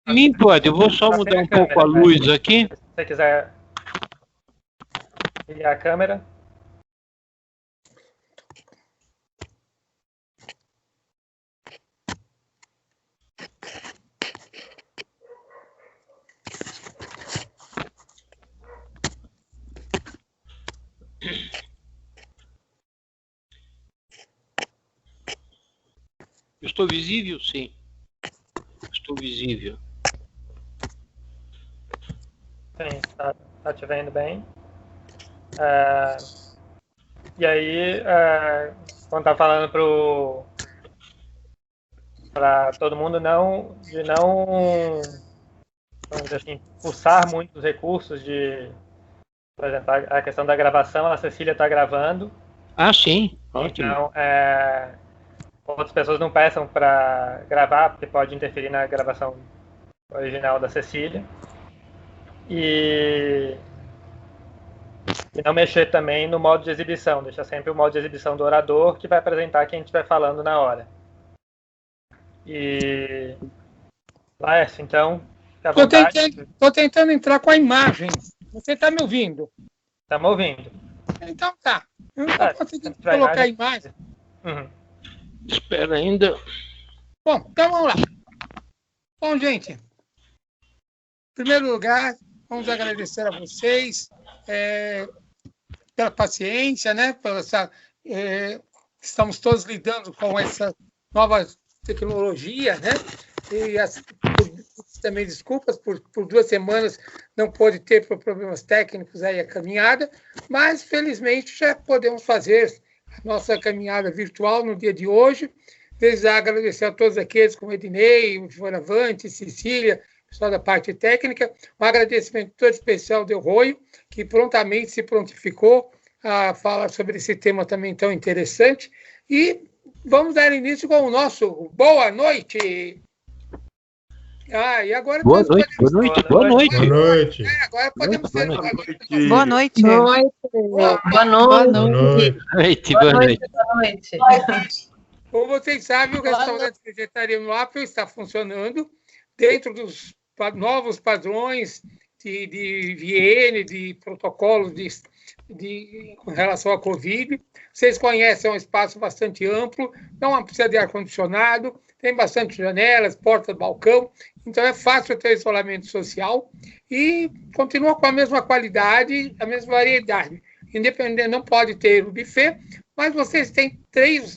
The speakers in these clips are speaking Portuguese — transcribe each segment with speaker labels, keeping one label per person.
Speaker 1: Mim pode, eu vou só mudar um pouco a luz aqui.
Speaker 2: Se você quiser ligar a câmera.
Speaker 1: Estou visível? Sim. Estou visível.
Speaker 2: Sim, tá te vendo bem. E aí, quando tá falando para todo mundo não vamos dizer assim, pulsar muito os recursos por exemplo, a questão da gravação, a Cecília está gravando.
Speaker 1: Ah, sim, ótimo.
Speaker 2: Então, outras pessoas não peçam para gravar, porque pode interferir na gravação original da Cecília. E não mexer também no modo de exibição, deixa sempre o modo de exibição do orador, que vai apresentar quem estiver falando na hora. E Laércio, então, fica à vontade.
Speaker 3: Tô tentando entrar com a imagem. Você está me ouvindo?
Speaker 2: Tá me ouvindo?
Speaker 3: Então tá. Eu não estou conseguindo colocar a imagem.
Speaker 2: Uhum.
Speaker 1: Espera ainda.
Speaker 3: Bom, então vamos lá. Bom, gente, em primeiro lugar, vamos agradecer a vocês pela paciência, né? Estamos todos lidando com essa nova tecnologia, né? E também desculpas por 2 semanas não pôde ter por problemas técnicos aí a caminhada, mas felizmente já podemos fazer a nossa caminhada virtual no dia de hoje. Desde já agradecer a todos aqueles como Ednei, Fioravante, Cecília, pessoal da parte técnica. Um agradecimento todo especial ao Delroio, que prontamente se prontificou a falar sobre esse tema também tão interessante. E vamos dar início com o nosso Boa Noite! E agora
Speaker 1: boa noite.
Speaker 3: Agora podemos ter
Speaker 4: boa noite.
Speaker 3: Como vocês sabem, o restaurante vegetariano Apple está funcionando dentro dos novos padrões de higiene, de protocolos com relação à Covid. Vocês conhecem, é um espaço bastante amplo, não precisa de ar-condicionado, tem bastante janelas, porta, balcão, então é fácil ter isolamento social e continua com a mesma qualidade, a mesma variedade. Independente, não pode ter o buffet, mas vocês têm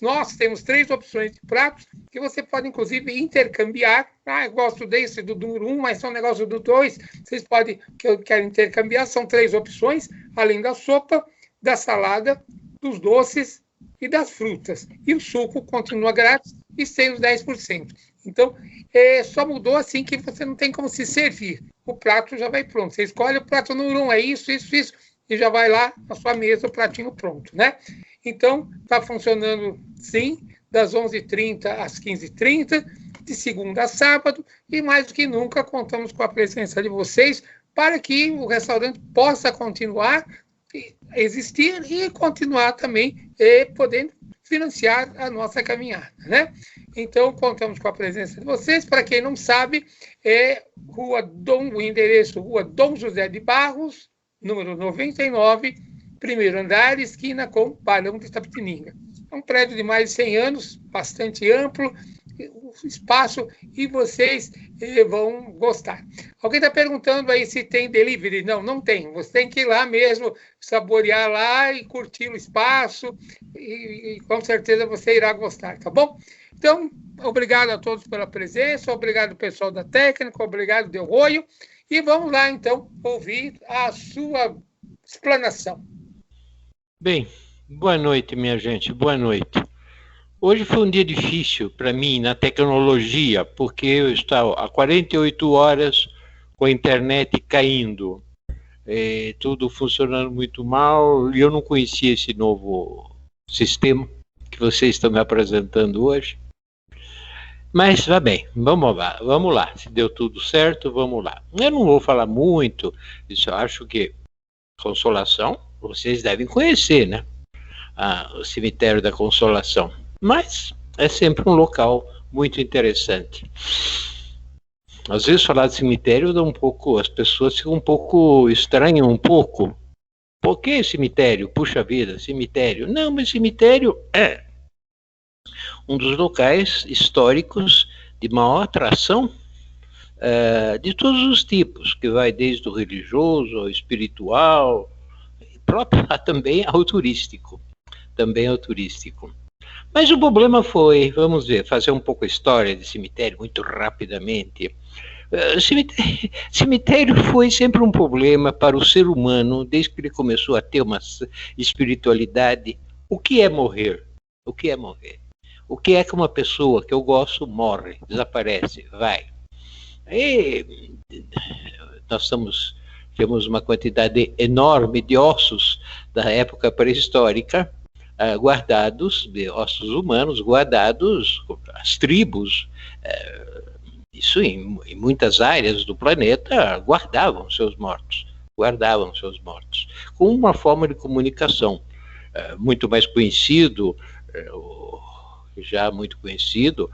Speaker 3: nós temos 3 opções de pratos que você pode, inclusive, intercambiar. Eu gosto desse do número 1, mas são negócio do 2. Vocês podem, que eu quero intercambiar, são 3 opções, além da sopa, da salada, dos doces e das frutas. E o suco continua grátis e sem os 10%. Então, só mudou assim que você não tem como se servir. O prato já vai pronto. Você escolhe o prato número 1, é isso, e já vai lá na sua mesa o pratinho pronto, né? Então, está funcionando, sim, das 11h30 às 15h30, de segunda a sábado, e mais do que nunca contamos com a presença de vocês para que o restaurante possa continuar a existir e continuar também podendo financiar a nossa caminhada, né? Então, contamos com a presença de vocês. Para quem não sabe, o endereço Rua Dom José de Barros, número 99, primeiro andar, esquina com Barão de Itapetininga. É um prédio de mais de 100 anos, bastante amplo, espaço, e vocês vão gostar. Alguém está perguntando aí se tem delivery? Não, não tem. Você tem que ir lá mesmo, saborear lá e curtir o espaço, e com certeza você irá gostar, tá bom? Então, obrigado a todos pela presença, obrigado pessoal da técnica, obrigado Delroio, e vamos lá então ouvir a sua explanação.
Speaker 1: Bem, boa noite, minha gente, boa noite. Hoje foi um dia difícil para mim na tecnologia, porque eu estava há 48 horas com a internet caindo, tudo funcionando muito mal, e eu não conhecia esse novo sistema que vocês estão me apresentando hoje. Mas vai bem, vamos lá, se deu tudo certo, vamos lá. Eu não vou falar muito, isso eu acho que Consolação, vocês devem conhecer, né? O cemitério da Consolação. Mas é sempre um local muito interessante. Às vezes falar de cemitério dá um pouco, as pessoas ficam um pouco, estranham um pouco. Por que cemitério? Puxa vida, cemitério. Não, mas cemitério é um dos locais históricos de maior atração de todos os tipos, que vai desde o religioso ao espiritual, e próprio também ao turístico. Também ao turístico. Mas o problema foi, vamos ver, fazer um pouco a história de cemitério muito rapidamente. Cemitério foi sempre um problema para o ser humano, desde que ele começou a ter uma espiritualidade. O que é morrer? O que é morrer? O que é que uma pessoa que eu gosto morre, desaparece, vai? E nós temos uma quantidade enorme de ossos da época pré-histórica, guardados, de ossos humanos, guardados, as tribos, isso em muitas áreas do planeta, guardavam seus mortos, com uma forma de comunicação muito mais conhecido, já muito conhecido,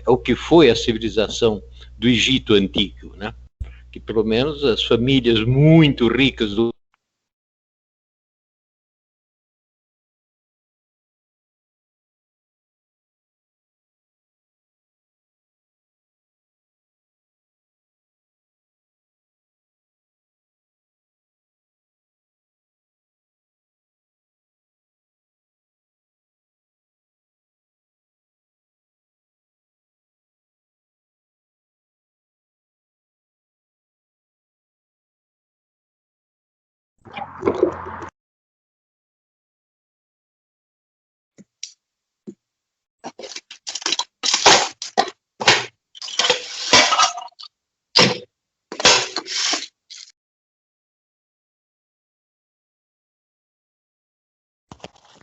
Speaker 1: é o que foi a civilização do Egito Antigo, né? Que pelo menos as famílias muito ricas do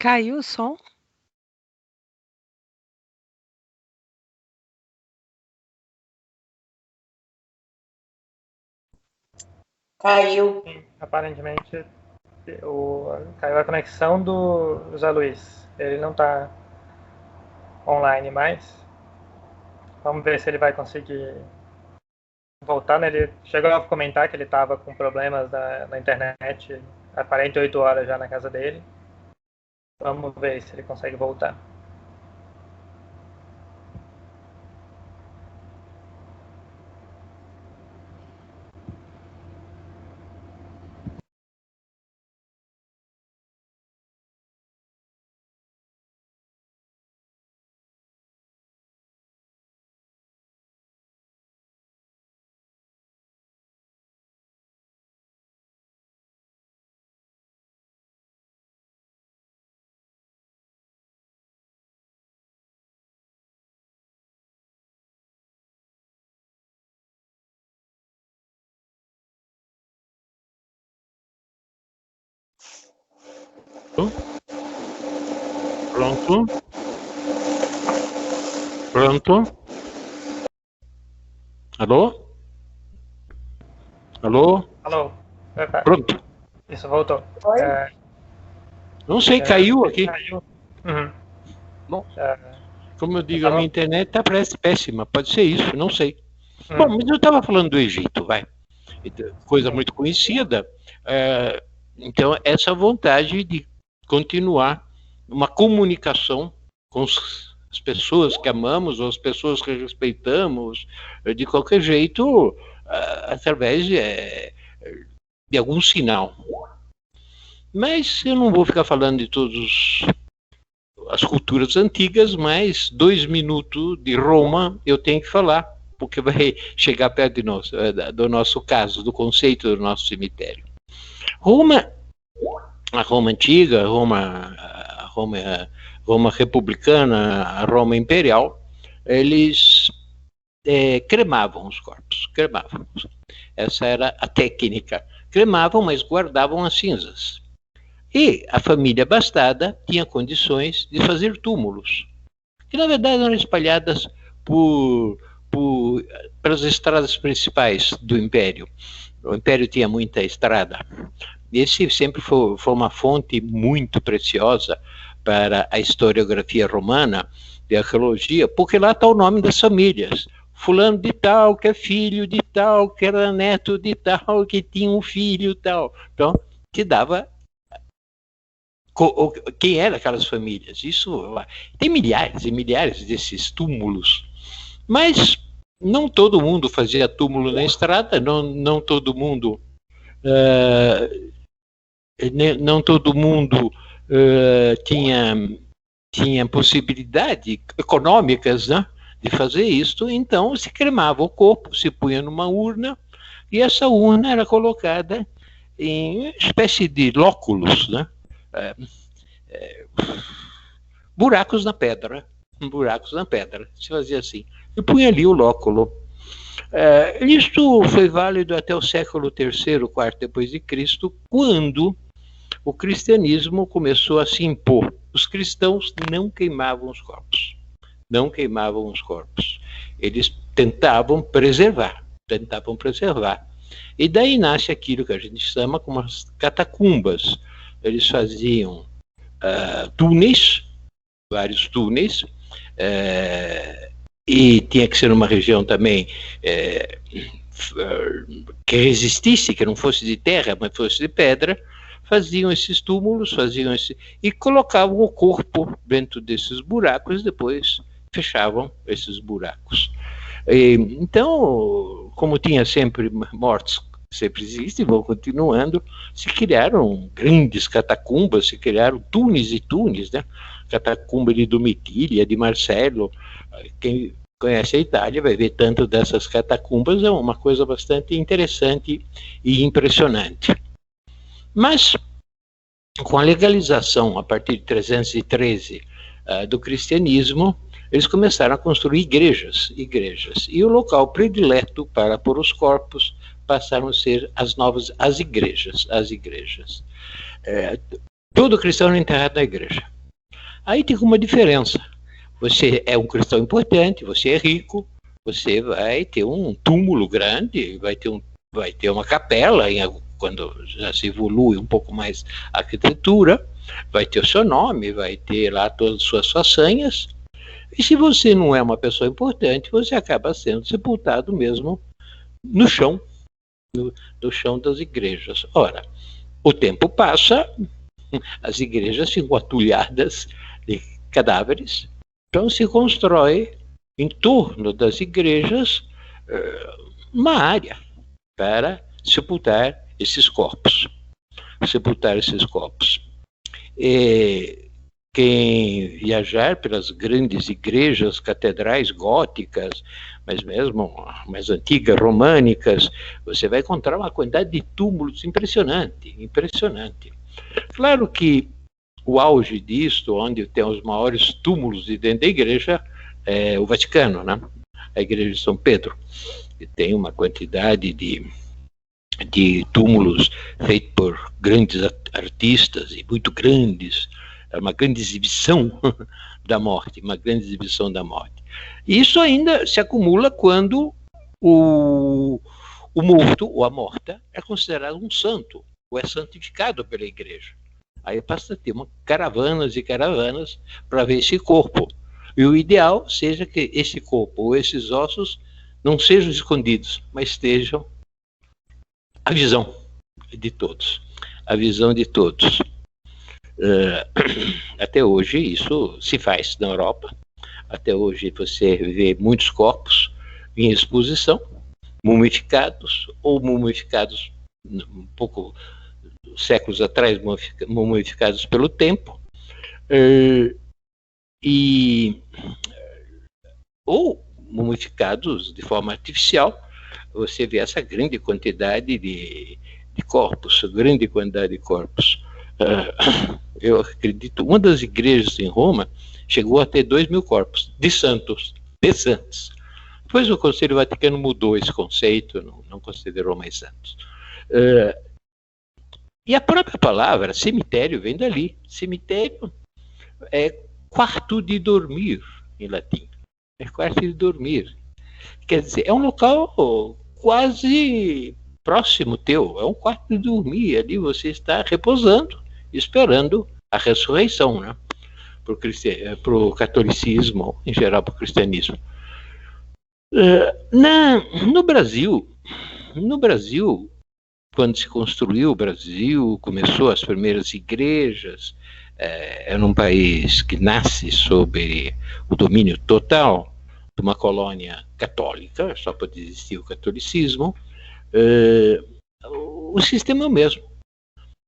Speaker 4: Caiu o som?
Speaker 5: Caiu.
Speaker 2: Sim, aparentemente caiu a conexão do José Luiz. Ele não está online mais. Vamos ver se ele vai conseguir voltar. Né? Ele chegou a comentar que ele estava com problemas na internet há 48 horas já na casa dele. Vamos ver se ele consegue voltar.
Speaker 1: Pronto? Pronto? Alô? Alô?
Speaker 2: Alô?
Speaker 1: Pronto.
Speaker 2: Isso, voltou.
Speaker 5: Oi?
Speaker 1: Não sei, caiu aqui.
Speaker 2: Caiu. Uhum.
Speaker 1: Bom, como eu digo, a minha internet está péssima, pode ser isso, não sei. Bom, mas eu estava falando do Egito, vai. Coisa muito conhecida. Então, essa vontade de continuar uma comunicação com as pessoas que amamos, ou as pessoas que respeitamos, de qualquer jeito, através de algum sinal. Mas eu não vou ficar falando de todas as culturas antigas, mas 2 minutos de Roma eu tenho que falar, porque vai chegar perto de nós, do nosso caso, do conceito do nosso cemitério. A Roma antiga, a Roma republicana, a Roma imperial, eles cremavam os corpos, cremavam. Essa era a técnica. Cremavam, mas guardavam as cinzas. E a família abastada tinha condições de fazer túmulos, que na verdade eram espalhadas pelas estradas principais do Império. O Império tinha muita estrada. Esse sempre foi uma fonte muito preciosa para a historiografia romana, de arqueologia, porque lá está o nome das famílias. fulano de tal, que é filho de tal, que era neto de tal, que tinha um filho tal. Então, te dava quem eram aquelas famílias. Isso tem milhares e milhares desses túmulos. Mas não todo mundo fazia túmulo na estrada, não todo mundo tinha possibilidade econômicas, né, de fazer isto. Então se cremava o corpo, se punha numa urna, e essa urna era colocada em espécie de lóculos, né, buracos na pedra, se fazia assim, e punha ali o lóculo. Isto foi válido até o século III, IV depois de Cristo, quando o cristianismo começou a se impor. Os cristãos não queimavam os corpos. Eles tentavam preservar. E daí nasce aquilo que a gente chama como as catacumbas. Eles faziam túneis, vários túneis, e tinha que ser uma região também que resistisse, que não fosse de terra, mas fosse de pedra. Faziam esses túmulos, e colocavam o corpo dentro desses buracos, e depois fechavam esses buracos. Então, como tinha sempre mortos, sempre existem, vão continuando, se criaram grandes catacumbas, se criaram túneis e túneis, né? Catacumba de Domitília, de Marcelo. Quem conhece a Itália vai ver tanto dessas catacumbas, é uma coisa bastante interessante e impressionante. Mas, com a legalização, a partir de 313 do cristianismo, eles começaram a construir igrejas, e o local predileto para pôr os corpos passaram a ser as igrejas. Todo cristão era enterrado na igreja. Aí tem uma diferença. Você é um cristão importante, você é rico, você vai ter um túmulo grande, vai ter uma capela, quando já se evolui um pouco mais a arquitetura, vai ter o seu nome, vai ter lá todas as suas façanhas. E se você não é uma pessoa importante, você acaba sendo sepultado mesmo no chão, no chão das igrejas. Ora, o tempo passa, as igrejas ficam atulhadas de cadáveres, então se constrói em torno das igrejas uma área para sepultar esses corpos. Quem viajar pelas grandes igrejas, catedrais góticas, mas mesmo mais antigas, românicas, você vai encontrar uma quantidade de túmulos impressionante. Claro que o auge disto, onde tem os maiores túmulos de dentro da igreja, é o Vaticano, né? A igreja de São Pedro, que tem uma quantidade de túmulos feitos por grandes artistas e muito grandes. É uma grande exibição da morte, E isso ainda se acumula quando o morto ou a morta é considerado um santo, ou é santificado pela igreja. Aí passa a ter caravanas e caravanas para ver esse corpo. E o ideal seja que esse corpo ou esses ossos não sejam escondidos, mas estejam à visão de todos. Até hoje isso se faz na Europa. Até hoje você vê muitos corpos em exposição, mumificados ou mumificados um pouco séculos atrás, mumificados pelo tempo, ou mumificados de forma artificial. Você vê essa grande quantidade de corpos. Eu acredito, uma das igrejas em Roma chegou a ter 2.000 corpos de santos. Depois o Conselho Vaticano mudou esse conceito, não considerou mais santos. E a própria palavra cemitério vem dali. Cemitério é quarto de dormir, em latim. É quarto de dormir. Quer dizer, é um local quase próximo teu, é um quarto de dormir. Ali você está repousando, esperando a ressurreição, né? Para o catolicismo, em geral para o cristianismo. No Brasil, quando se construiu o Brasil, começou as primeiras igrejas, era um país que nasce sob o domínio total de uma colônia católica, só pode existir o catolicismo. O sistema é o mesmo.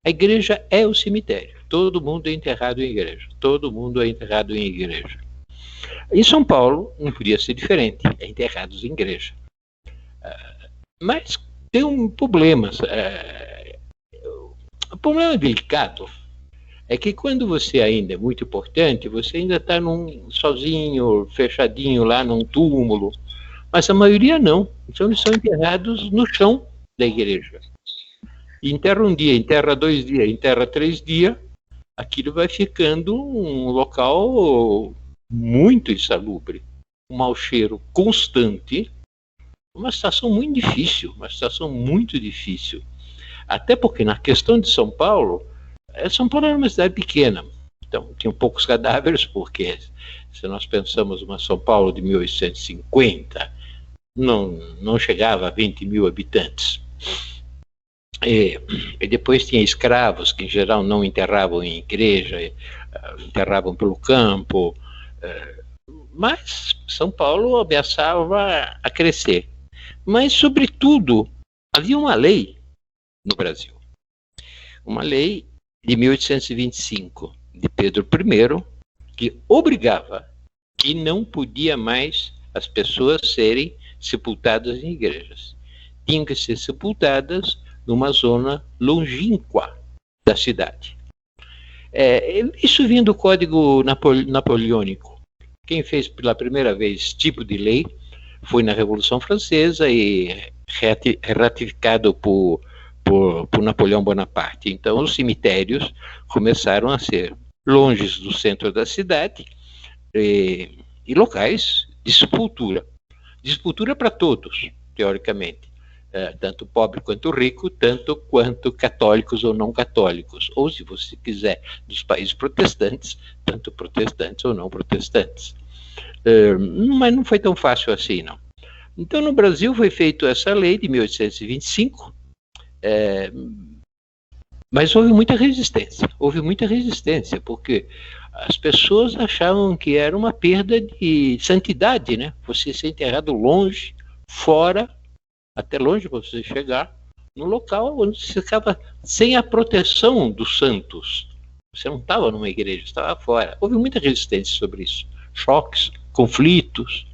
Speaker 1: A igreja é o cemitério. Todo mundo é enterrado em igreja. Todo mundo é enterrado em igreja. Em São Paulo, não podia ser diferente. É enterrados em igreja. Mas tem um problema. O problema delicado é que quando você ainda é muito importante, você ainda está sozinho, fechadinho lá num túmulo. Mas a maioria não. Então eles são enterrados no chão da igreja. Enterra um dia, enterra 2 dias, enterra 3 dias, aquilo vai ficando um local muito insalubre, um mau cheiro constante, uma situação muito difícil, até porque na questão de São Paulo era uma cidade pequena, então tinham poucos cadáveres, porque se nós pensamos uma São Paulo de 1850, não chegava a 20 mil habitantes. E depois tinha escravos que em geral não enterravam em igreja, enterravam pelo campo, mas São Paulo ameaçava a crescer. Mas, sobretudo, havia uma lei no Brasil, uma lei de 1825, de Pedro I, que obrigava que não podia mais as pessoas serem sepultadas em igrejas. Tinham que ser sepultadas numa zona longínqua da cidade. Isso vinha do Código Napoleônico. Quem fez pela primeira vez esse tipo de lei foi na Revolução Francesa e ratificado por Napoleão Bonaparte. Então, os cemitérios começaram a ser longe do centro da cidade e locais de sepultura. De sepultura para todos, teoricamente. Tanto pobre quanto rico, tanto quanto católicos ou não católicos, ou se você quiser, dos países protestantes, tanto protestantes ou não protestantes. Mas não foi tão fácil assim, não. Então, no Brasil foi feita essa lei de 1825, mas houve muita resistência, porque as pessoas achavam que era uma perda de santidade, né? Você ser enterrado longe, fora, até longe para você chegar, no local onde você ficava sem a proteção dos santos. Você não estava numa igreja, estava fora. Houve muita resistência sobre isso. Choques, conflitos.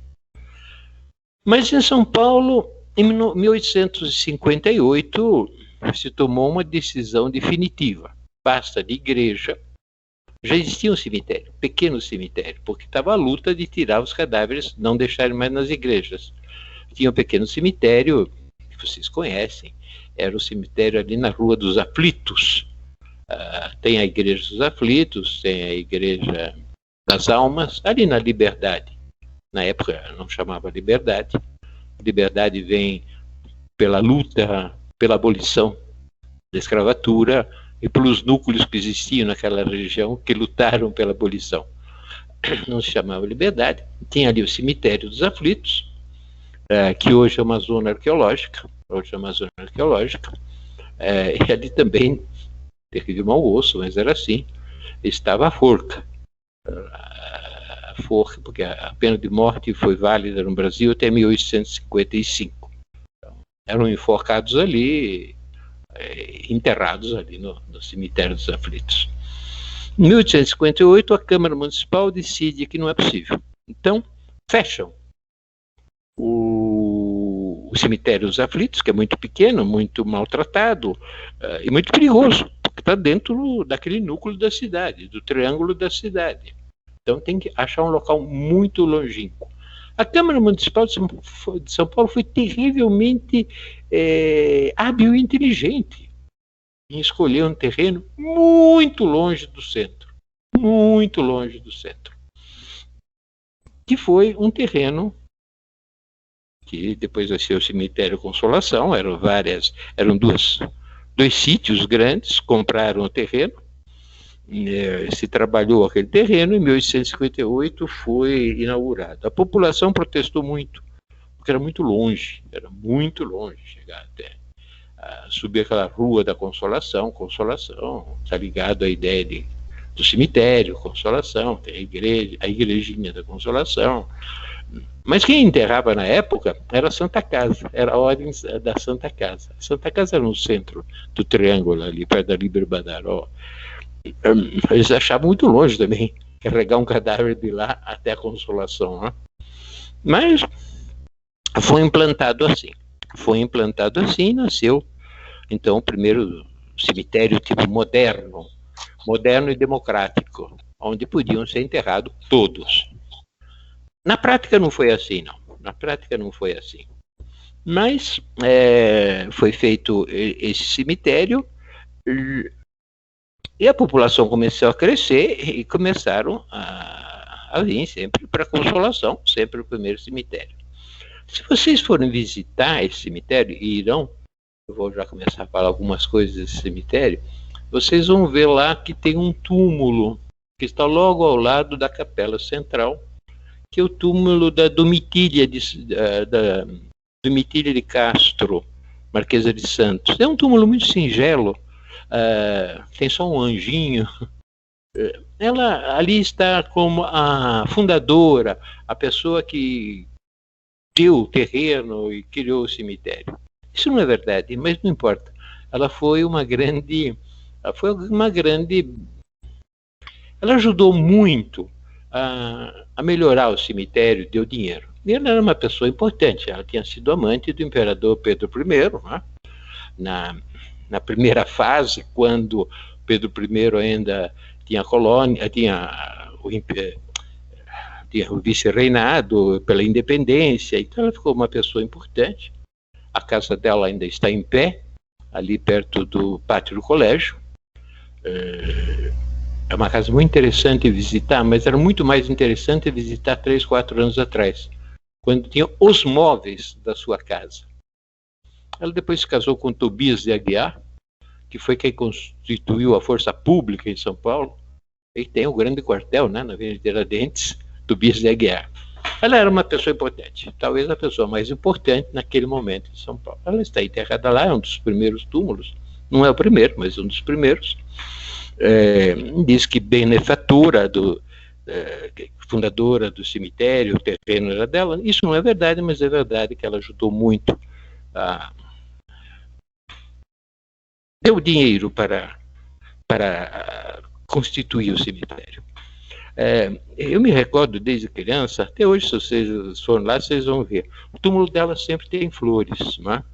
Speaker 1: Mas em São Paulo, em 1858, se tomou uma decisão definitiva. Basta de igreja. Já existia um cemitério, pequeno cemitério, porque estava a luta de tirar os cadáveres, não deixarem mais nas igrejas. Tinha um pequeno cemitério, que vocês conhecem, era o cemitério ali na Rua dos Aflitos. Tem a Igreja dos Aflitos, tem a Igreja das Almas, ali na Liberdade. Na época não chamava Liberdade. Liberdade vem pela luta, pela abolição da escravatura e pelos núcleos que existiam naquela região que lutaram pela abolição. Não se chamava Liberdade. Tinha ali o Cemitério dos Aflitos, que hoje é uma zona arqueológica, e ali também teve mau osso, mas era assim, estava a forca. A forca, porque a pena de morte foi válida no Brasil até 1855. Então, eram enforcados ali, enterrados ali no Cemitério dos Aflitos. Em 1858, a Câmara Municipal decide que não é possível. Então, fecham o Cemitério dos Aflitos, que é muito pequeno, muito maltratado e muito perigoso, porque está dentro daquele núcleo da cidade, do triângulo da cidade. Então tem que achar um local muito longínquo. A Câmara Municipal de São Paulo foi terrivelmente hábil e inteligente em escolher um terreno muito longe do centro, que foi um terreno que depois vai ser o Cemitério Consolação. Eram dois sítios grandes, compraram o terreno, se trabalhou aquele terreno, em 1858 foi inaugurado. A população protestou muito, porque era muito longe chegar até subir aquela rua da Consolação, está ligado à ideia do cemitério, Consolação, tem a igrejinha da Consolação. Mas quem enterrava na época era a Santa Casa, era a ordem da Santa Casa. A Santa Casa era no centro do triângulo ali, perto da Líbero Badaró. Eles achavam muito longe também carregar um cadáver de lá até a Consolação, né? Mas foi implantado assim, nasceu então o primeiro cemitério tipo moderno e democrático, onde podiam ser enterrados todos. Na prática não foi assim, não. Mas foi feito esse cemitério e a população começou a crescer e começaram a vir sempre para a Consolação, sempre o primeiro cemitério. Se vocês forem visitar esse cemitério, e irão, eu vou já começar a falar algumas coisas desse cemitério, vocês vão ver lá que tem um túmulo que está logo ao lado da capela central, que é o túmulo da Domitília de Castro, Marquesa de Santos. É um túmulo muito singelo, tem só um anjinho. Ela ali está como a fundadora, a pessoa que deu o terreno e criou o cemitério. Isso não é verdade, mas não importa. Ela foi uma grande... Ela ajudou muito a melhorar o cemitério, deu dinheiro. E ela era uma pessoa importante, ela tinha sido amante do imperador Pedro I, né? Na primeira fase, quando Pedro I ainda tinha colônia, tinha o vice-reinado pela independência, então ela ficou uma pessoa importante. A casa dela ainda está em pé, ali perto do pátio do colégio. É uma casa muito interessante visitar, mas era muito mais interessante visitar 3, 4 anos atrás, quando tinha os móveis da sua casa. Ela depois se casou com Tobias de Aguiar, que foi quem constituiu a Força Pública em São Paulo, e tem o grande quartel, né, na Avenida Tiradentes, Tobias de Aguiar. Ela era uma pessoa importante, talvez a pessoa mais importante naquele momento em São Paulo. Ela está enterrada lá, é um dos primeiros túmulos, não é o primeiro, mas um dos primeiros. Diz que benefatora, fundadora do cemitério, o terreno era dela. Isso não é verdade, mas é verdade que ela ajudou muito deu dinheiro para constituir o cemitério. Eu me recordo desde criança, até hoje, se vocês forem lá, vocês vão ver. O túmulo dela sempre tem flores, né?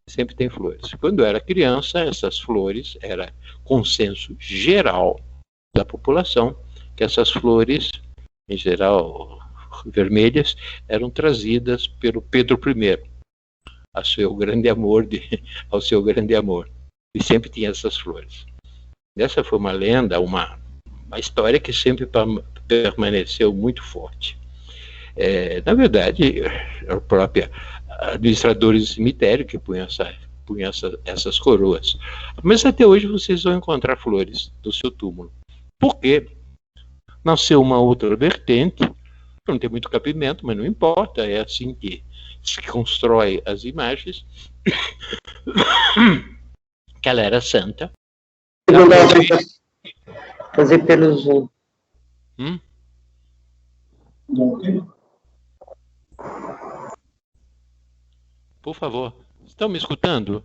Speaker 1: Sempre tem flores. Quando eu era criança, essas flores, era consenso geral da população, que essas flores, em geral vermelhas, eram trazidas pelo Pedro I, ao seu grande amor. E sempre tinha essas flores. Essa foi uma lenda, uma história que sempre permaneceu muito forte. Na verdade, a própria administradores do cemitério que punham essas coroas. Mas até hoje vocês vão encontrar flores do seu túmulo. Por quê? Nasceu uma outra vertente, não tem muito cabimento, mas não importa, é assim que se constrói as imagens, que ela era santa.
Speaker 5: Fazer pelo Zoom.
Speaker 1: Por favor, estão me escutando?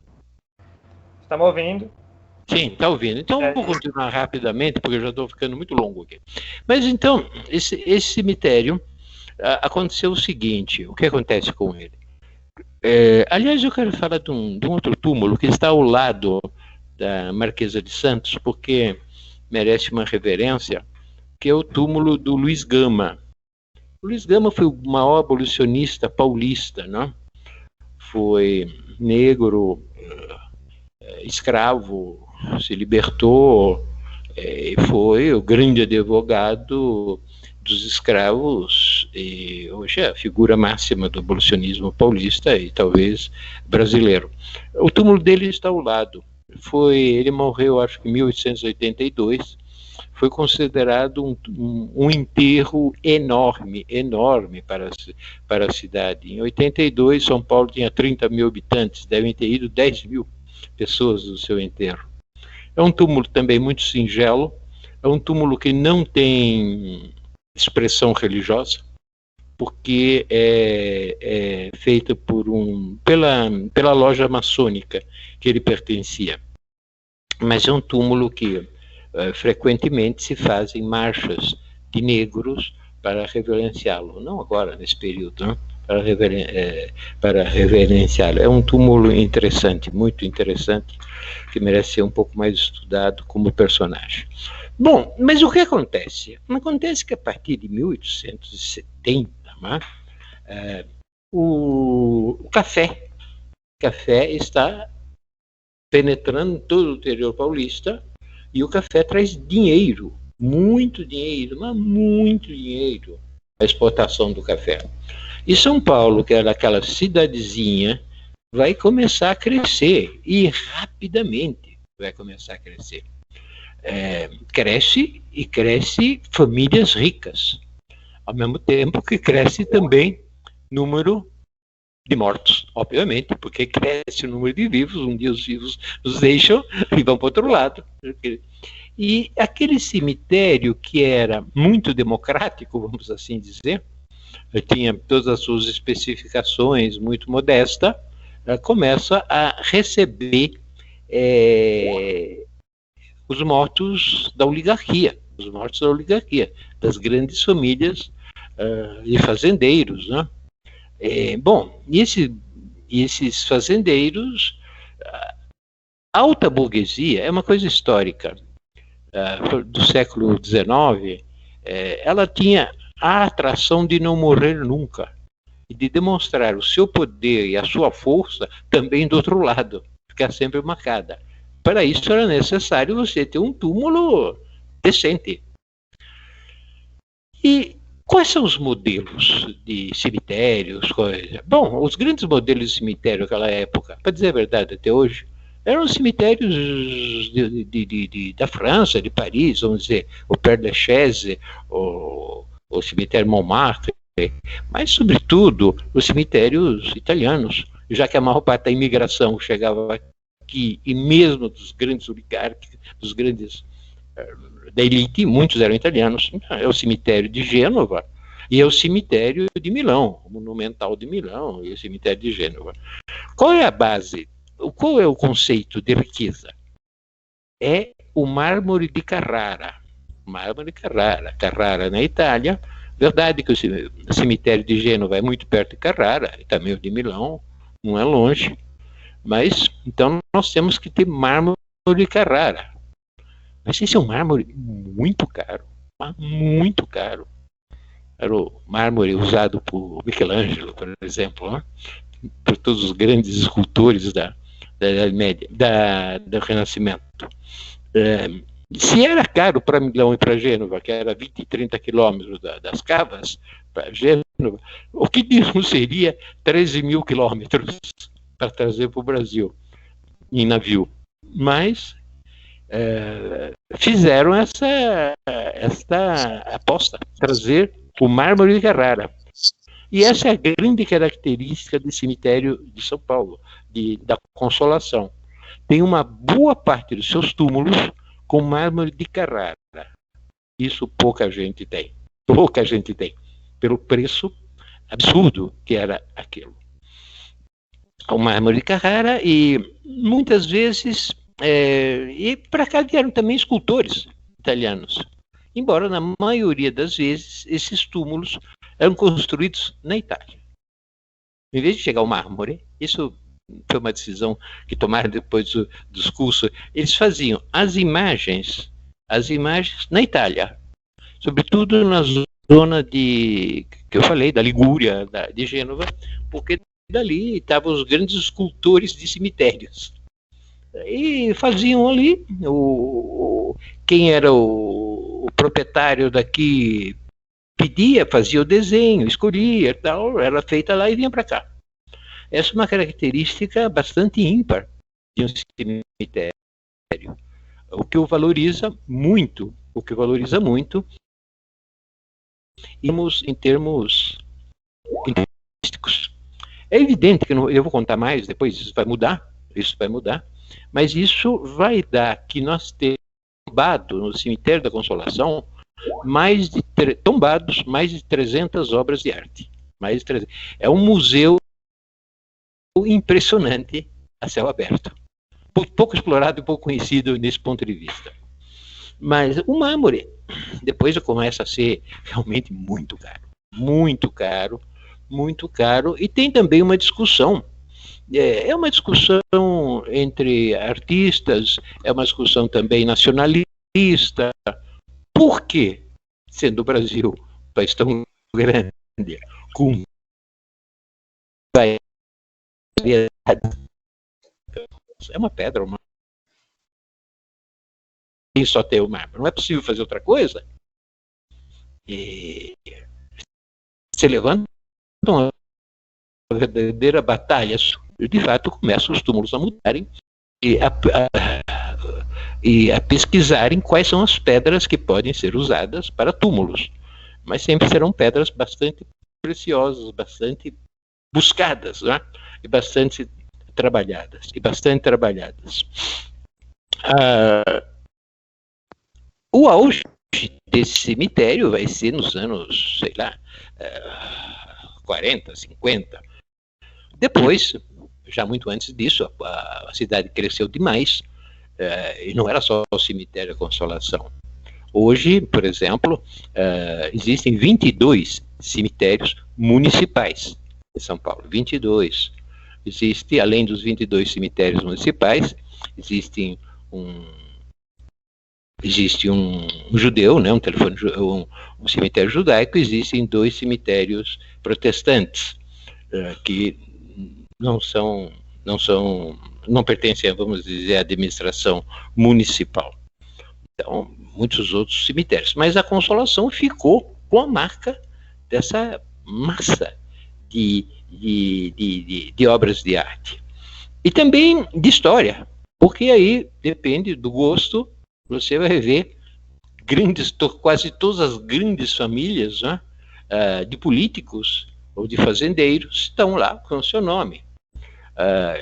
Speaker 2: Estamos ouvindo.
Speaker 1: Sim, está ouvindo. Então eu vou continuar rapidamente, porque eu já estou ficando muito longo aqui. Mas então, esse cemitério, aconteceu o seguinte, o que acontece com ele? Aliás, eu quero falar de um outro túmulo que está ao lado da Marquesa de Santos, porque merece uma reverência, que é o túmulo do Luiz Gama. O Luiz Gama foi o maior abolicionista paulista, né? Foi negro, escravo, se libertou, foi o grande advogado dos escravos e hoje é a figura máxima do abolicionismo paulista e talvez brasileiro. O túmulo dele está ao lado. Ele morreu, acho que em 1882, foi considerado um enterro enorme para a cidade. Em 82, São Paulo tinha 30 mil habitantes, devem ter ido 10 mil pessoas no seu enterro. É um túmulo também muito singelo, é um túmulo que não tem expressão religiosa, porque é feito pela loja maçônica que ele pertencia. Mas é um túmulo que frequentemente se fazem marchas de negros para reverenciá-lo, não agora, nesse período, né? Para reverenciá-lo. É um túmulo interessante, muito interessante, que merece ser um pouco mais estudado como personagem. Bom, mas o que acontece? Acontece que a partir de 1870, né, o café está penetrando todo o interior paulista, e o café traz dinheiro, muito dinheiro, mas muito dinheiro, a exportação do café. E São Paulo, que era aquela cidadezinha, vai começar a crescer, e rapidamente vai começar a crescer. Cresce famílias ricas, ao mesmo tempo que cresce também número de mortos, obviamente, porque cresce o número de vivos, um dia os vivos nos deixam e vão para o outro lado. E aquele cemitério que era muito democrático, vamos assim dizer, tinha todas as suas especificações, muito modesta, começa a receber os mortos da oligarquia, das grandes famílias de fazendeiros, né? Bom, e esses fazendeiros, alta burguesia, é uma coisa histórica, do século XIX, ela tinha a atração de não morrer nunca, e de demonstrar o seu poder e a sua força também do outro lado, ficar sempre marcada. Para isso era necessário você ter um túmulo decente. E quais são os modelos de cemitérios? Bom, os grandes modelos de cemitério naquela época, para dizer a verdade até hoje, eram cemitérios da França, de Paris, vamos dizer, o Père Lachaise, o cemitério Montmartre, mas, sobretudo, os cemitérios italianos, já que a maior parte da imigração chegava aqui, e mesmo dos grandes oligarcas, dos grandes da elite, muitos eram italianos. É o cemitério de Gênova e é o cemitério de Milão, o Monumental de Milão e o cemitério de Gênova. Qual é a base? Qual é o conceito de riqueza? É o mármore de Carrara. Carrara na Itália. Verdade que o cemitério de Gênova é muito perto de Carrara, e também o de Milão, não é longe. Mas, então, nós temos que ter mármore de Carrara. Mas esse é um mármore muito caro, muito caro. Era o mármore usado por Michelangelo, por exemplo, né? Por todos os grandes escultores da Idade Média, do Renascimento. Se era caro para Milão e para Gênova, que era 20 e 30 quilômetros das Cavas, para Gênova, o que não seria 13 mil quilômetros para trazer para o Brasil, em navio. Mas fizeram esta aposta, trazer o mármore de Carrara. E essa é a grande característica do cemitério de São Paulo, da Consolação. Tem uma boa parte dos seus túmulos com mármore de Carrara. Isso pouca gente tem, pelo preço absurdo que era aquilo. O mármore de Carrara, e muitas vezes, e para cá vieram também escultores italianos, embora na maioria das vezes esses túmulos eram construídos na Itália. Em vez de chegar ao mármore, isso foi uma decisão que tomaram depois dos cursos, eles faziam as imagens na Itália, sobretudo na zona que eu falei, da Ligúria, de Gênova, porque dali estavam os grandes escultores de cemitérios. E faziam ali, quem era o proprietário daqui pedia, fazia o desenho, escolhia, tal, era feita lá e vinha para cá. Essa é uma característica bastante ímpar de um cemitério, o que o valoriza muito o que valoriza muito, em termos linguísticos. É evidente que eu vou contar mais depois, isso vai mudar, mas isso vai dar que nós temos tombado no Cemitério da Consolação tombados mais de 300 obras de arte. Mais de 300. É um museu impressionante a céu aberto. Pouco explorado e pouco conhecido nesse ponto de vista. Mas o mármore, depois começa a ser realmente muito caro. Muito caro, muito caro. E tem também uma discussão. É uma discussão entre artistas, é uma discussão também nacionalista. Por que, sendo o Brasil um país tão grande, com é uma pedra, e só tem o mármore. Não é possível fazer outra coisa? E se levantam uma verdadeira batalha. De fato, começam os túmulos a mudarem e a pesquisarem quais são as pedras que podem ser usadas para túmulos. Mas sempre serão pedras bastante preciosas, bastante buscadas, né? E bastante trabalhadas. O auge desse cemitério vai ser nos anos, sei lá, 40, 50. Depois, já muito antes disso, a cidade cresceu demais, e não era só o cemitério da Consolação. Hoje, por exemplo, existem 22 cemitérios municipais em São Paulo. 22. Existe, além dos 22 cemitérios municipais, existe um judeu, né, um cemitério judaico, existem 2 cemitérios protestantes, que não pertencem, vamos dizer, à administração municipal. Então, muitos outros cemitérios. Mas a Consolação ficou com a marca dessa massa de obras de arte. E também de história, porque aí depende do gosto, você vai ver quase todas as grandes famílias, né, de políticos ou de fazendeiros estão lá com o seu nome.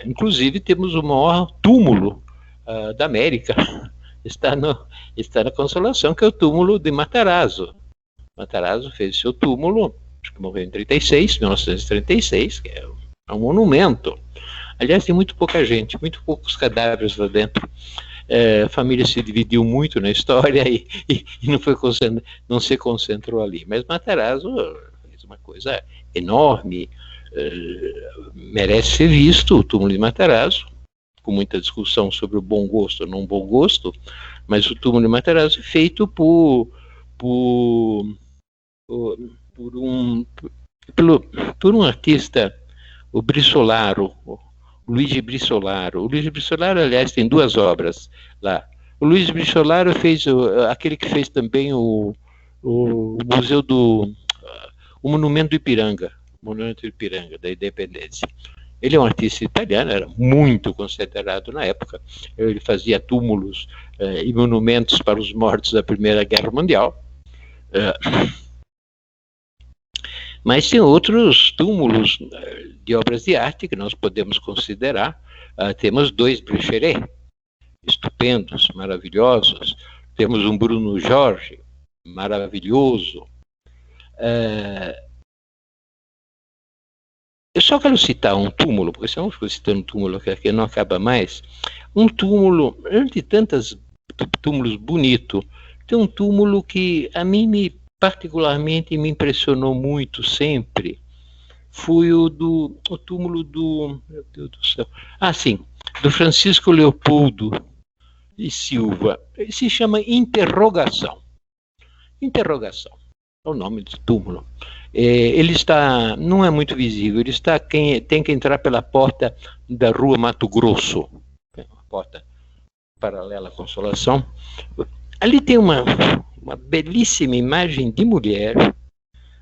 Speaker 1: Inclusive temos o maior túmulo da América, está na Consolação, que é o túmulo de Matarazzo. Matarazzo fez seu túmulo, acho que morreu em 1936, que é um monumento. Aliás, tem muito pouca gente, muito poucos cadáveres lá dentro. A família se dividiu muito na história e não se concentrou ali. Mas Matarazzo fez uma coisa enorme, merece ser visto o túmulo de Matarazzo, com muita discussão sobre o bom gosto ou não bom gosto, mas o túmulo de Matarazzo é feito por um artista, o Brissolaro, o Luigi Brissolaro. O Luigi Brissolaro, aliás, tem 2 obras lá. O Luigi Brissolaro fez aquele que fez também o museu o Monumento do Ipiranga, da Independência. Ele é um artista italiano, era muito considerado na época. Ele fazia túmulos e monumentos para os mortos da Primeira Guerra Mundial. Mas tem outros túmulos de obras de arte que nós podemos considerar. Temos 2 Brecheret, estupendos, maravilhosos. Temos um Bruno Jorge, maravilhoso. Eu só quero citar um túmulo, porque senão eu fico citando um túmulo que não acaba mais. Um túmulo, entre tantos túmulos bonitos, tem um túmulo que a mim particularmente me impressionou muito sempre. Foi o túmulo do... Meu Deus do céu. Sim, do Francisco Leopoldo de Silva. Ele se chama Interrogação. Interrogação é o nome do túmulo. Ele está, não é muito visível, ele está, tem que entrar pela porta da Rua Mato Grosso, uma porta paralela à Consolação. Ali tem uma belíssima imagem de mulher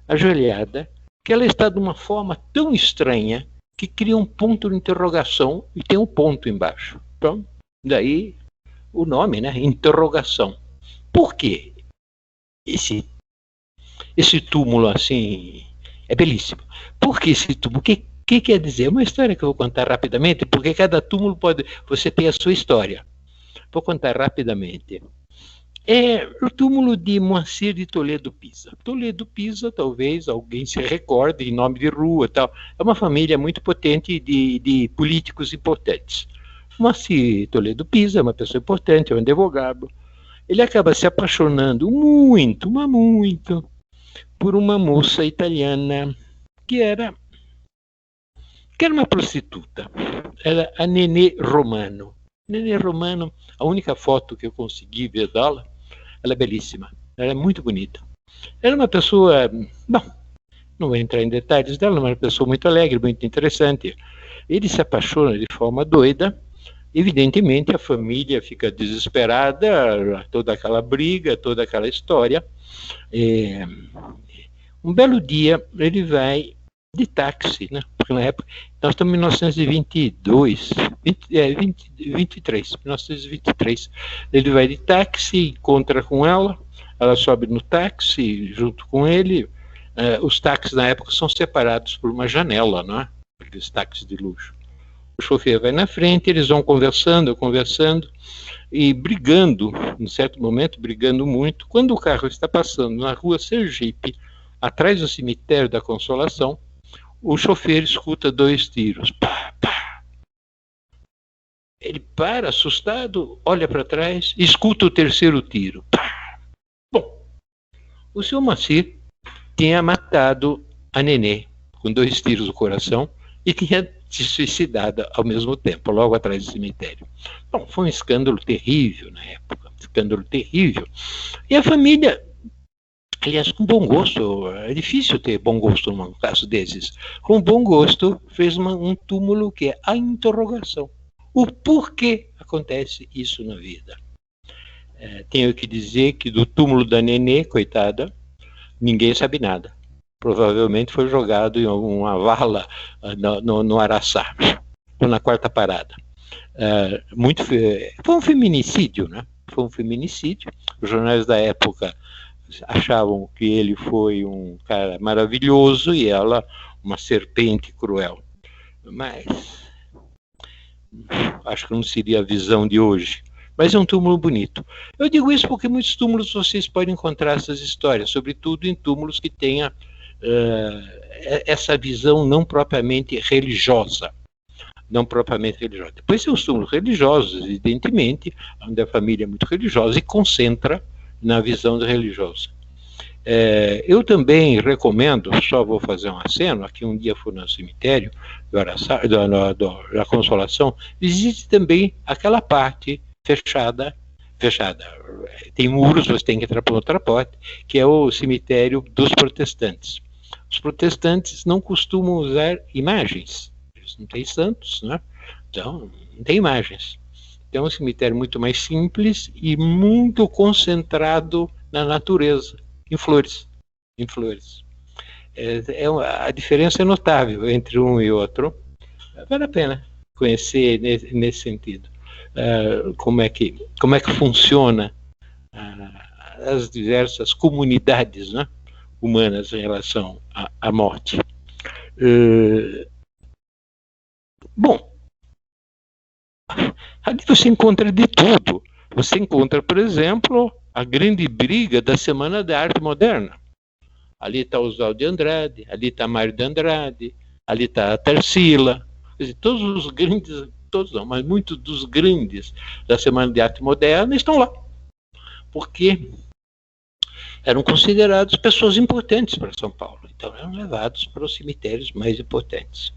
Speaker 1: ajoelhada, que ela está de uma forma tão estranha que cria um ponto de interrogação e tem um ponto embaixo. Então, daí o nome, né? Interrogação. Por quê? esse túmulo, assim, é belíssimo. Por que esse túmulo? O que quer dizer? É uma história que eu vou contar rapidamente, porque cada túmulo você tem a sua história. Vou contar rapidamente. É o túmulo de Moacir de Toledo Pisa. Toledo Pisa, talvez alguém se recorde, em nome de rua e tal. É uma família muito potente de políticos importantes. Moacir Toledo Pisa é uma pessoa importante, é um advogado. Ele acaba se apaixonando muito, mas muito, por uma moça italiana que era uma prostituta. Era a Nenê Romano. Nenê Romano, a única foto que eu consegui ver dela, ela é belíssima, ela é muito bonita. Ela é uma pessoa, bom, não vou entrar em detalhes dela, mas é uma pessoa muito alegre, muito interessante. Ele se apaixona de forma doida, evidentemente a família fica desesperada, toda aquela briga, toda aquela história. Um belo dia ele vai de táxi, né? Porque na época, nós estamos em 1923, 1923. Ele vai de táxi, encontra com ela sobe no táxi junto com ele. Os táxis na época são separados por uma janela, não é? Aqueles táxis de luxo. O chofer vai na frente, eles vão conversando e brigando, em certo momento, brigando muito. Quando o carro está passando na rua Sergipe, atrás do cemitério da Consolação, o chofer escuta 2 tiros. Pá, pá. Ele para, assustado, olha para trás, escuta o 3º tiro. Pá. Bom, o seu Moacir tinha matado a Nenê com 2 tiros no coração e tinha se suicidado ao mesmo tempo, logo atrás do cemitério. Bom, foi um escândalo terrível na época, escândalo terrível. E a família, aliás, com bom gosto, é difícil ter bom gosto num caso desses, com bom gosto fez um túmulo que é a interrogação. O porquê acontece isso na vida? Tenho que dizer que do túmulo da Nenê, coitada, ninguém sabe nada. Provavelmente foi jogado em uma vala no Araçá, ou na 4ª parada. Foi um feminicídio, né? Foi um feminicídio. Os jornais da época achavam que ele foi um cara maravilhoso e ela uma serpente cruel. Mas acho que não seria a visão de hoje. Mas é um túmulo bonito. Eu digo isso porque muitos túmulos vocês podem encontrar essas histórias, sobretudo em túmulos que tenha essa visão não propriamente religiosa. Depois tem os túmulos religiosos, evidentemente, onde a família é muito religiosa e concentra na visão religiosa. Eu também recomendo, só vou fazer um aceno, aqui um dia fui no cemitério do Araçá, da Consolação, visite também aquela parte fechada, tem muros, você tem que entrar por outra porta, que é o cemitério dos protestantes. Os protestantes não costumam usar imagens, eles não têm santos, né? Então não tem imagens. É um cemitério muito mais simples e muito concentrado na natureza, em flores. A diferença é notável entre um e outro. Vale a pena conhecer nesse sentido. Como é que funciona as diversas comunidades, né, humanas em relação à morte. Bom, ali você encontra de tudo. Você encontra, por exemplo, a grande briga da Semana da Arte Moderna. Ali está Oswald de Andrade, ali está Mário de Andrade, ali está a Tarsila. Quer dizer, todos os grandes, todos não, mas muitos dos grandes da Semana de Arte Moderna estão lá. Porque eram considerados pessoas importantes para São Paulo. Então eram levados para os cemitérios mais importantes.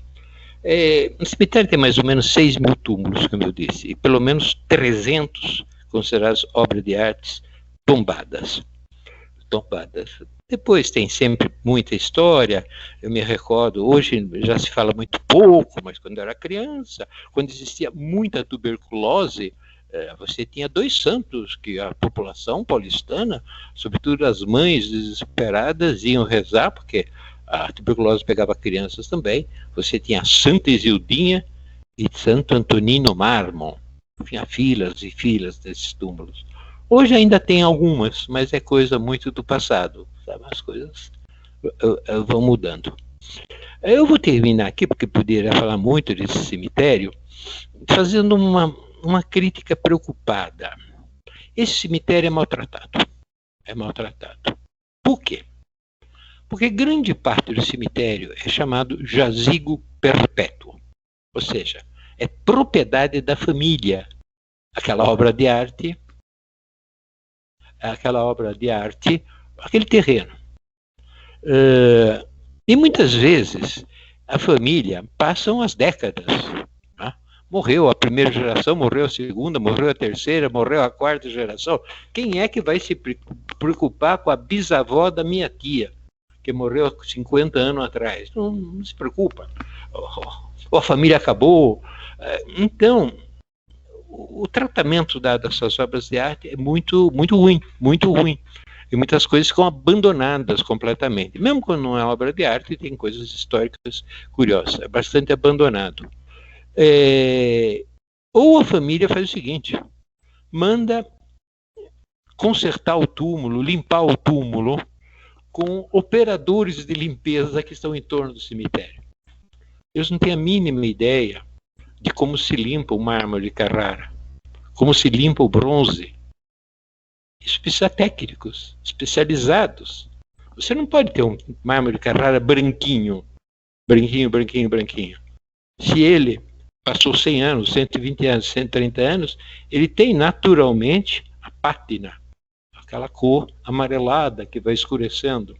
Speaker 1: O cemitério tem mais ou menos 6 mil túmulos, como eu disse, e pelo menos 300 considerados obras de artes tombadas. Depois tem sempre muita história. Eu me recordo, hoje já se fala muito pouco, mas quando eu era criança, quando existia muita tuberculose, você tinha 2 santos que a população paulistana, sobretudo as mães desesperadas, iam rezar, porque a tuberculose pegava crianças também. Você tinha Santa Isildinha e Santo Antonino Mármon. Tinha filas e filas desses túmulos. Hoje ainda tem algumas, mas é coisa muito do passado, sabe? As coisas vão mudando. Eu vou terminar aqui, porque poderia falar muito desse cemitério, fazendo uma crítica preocupada. Esse cemitério é maltratado. É maltratado. Por quê? Porque grande parte do cemitério é chamado jazigo perpétuo. Ou seja, é propriedade da família. Aquela obra de arte, aquele terreno. E muitas vezes a família passam as décadas. Né? Morreu a primeira geração, morreu a segunda, morreu a terceira, morreu a quarta geração. Quem é que vai se preocupar com a bisavó da minha tia, que morreu há 50 anos atrás? Não se preocupa. Ou a família acabou. Então, o tratamento dessas obras de arte é muito, muito ruim, muito ruim. E muitas coisas ficam abandonadas completamente. Mesmo quando não é obra de arte, tem coisas históricas curiosas. É bastante abandonado. Ou a família faz o seguinte, manda consertar o túmulo, limpar o túmulo, com operadores de limpeza que estão em torno do cemitério. Eles não têm a mínima ideia de como se limpa o mármore de Carrara, como se limpa o bronze. Isso precisa de técnicos, especializados. Você não pode ter um mármore de Carrara branquinho. Se ele passou 100 anos, 120 anos, 130 anos, ele tem naturalmente a pátina, aquela cor amarelada que vai escurecendo.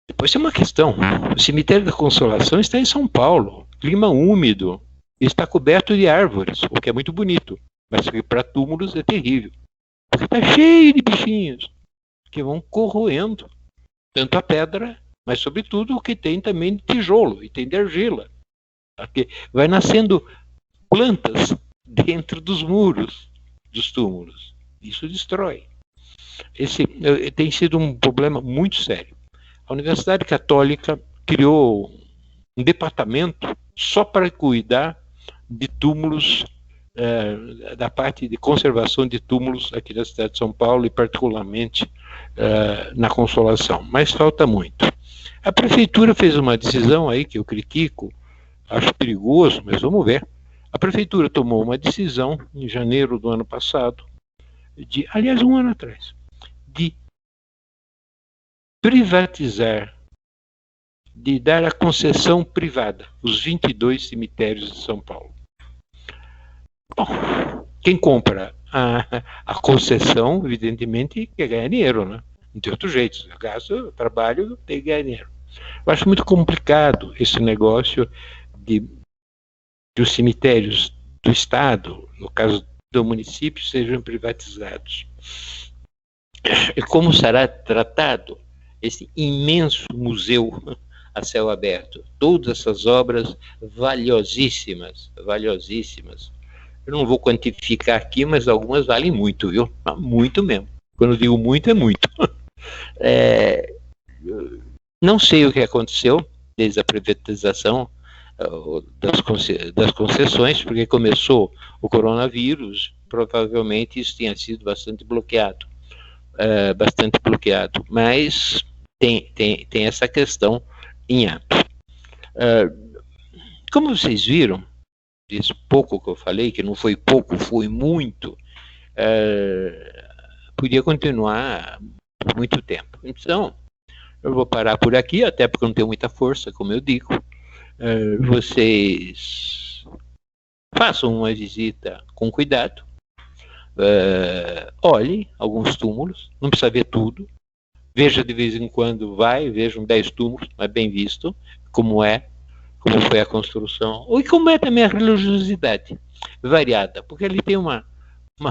Speaker 1: Depois tem uma questão. O cemitério da Consolação está em São Paulo, clima úmido, está coberto de árvores, o que é muito bonito, mas para túmulos é terrível. Porque está cheio de bichinhos que vão corroendo tanto a pedra, mas sobretudo o que tem também de tijolo e tem de argila. Porque vai nascendo plantas dentro dos muros dos túmulos. Isso destrói. Esse tem sido um problema muito sério. A Universidade Católica criou um departamento só para cuidar de túmulos, da parte de conservação de túmulos aqui na cidade de São Paulo e particularmente na Consolação. Mas falta muito. A prefeitura fez uma decisão aí que eu critico, acho perigoso, mas vamos ver. A prefeitura tomou uma decisão em janeiro do ano passado, aliás, um ano atrás, de privatizar, de dar a concessão privada, os 22 cemitérios de São Paulo. Bom, quem compra a concessão, evidentemente, quer ganhar dinheiro, né? Não tem outro jeito. Gasto, trabalho, tem que ganhar dinheiro. Eu acho muito complicado esse negócio de os cemitérios do Estado, no caso do município, sejam privatizados. E como será tratado esse imenso museu a céu aberto? Todas essas obras valiosíssimas, valiosíssimas. Eu não vou quantificar aqui, mas algumas valem muito, viu? Muito mesmo. Quando eu digo muito, é muito. Não sei o que aconteceu desde a privatização das concessões, porque começou o coronavírus, provavelmente isso tenha sido bastante bloqueado. Mas tem essa questão em ato. Como vocês viram, desse pouco que eu falei, que não foi pouco, foi muito, podia continuar por muito tempo. Então, eu vou parar por aqui, até porque eu não tenho muita força, como eu digo. Vocês façam uma visita com cuidado, olhem alguns túmulos, não precisa ver tudo, veja de vez em quando, vejam 10 túmulos, mas bem visto, como foi a construção, e como é também a religiosidade, variada, porque ele tem uma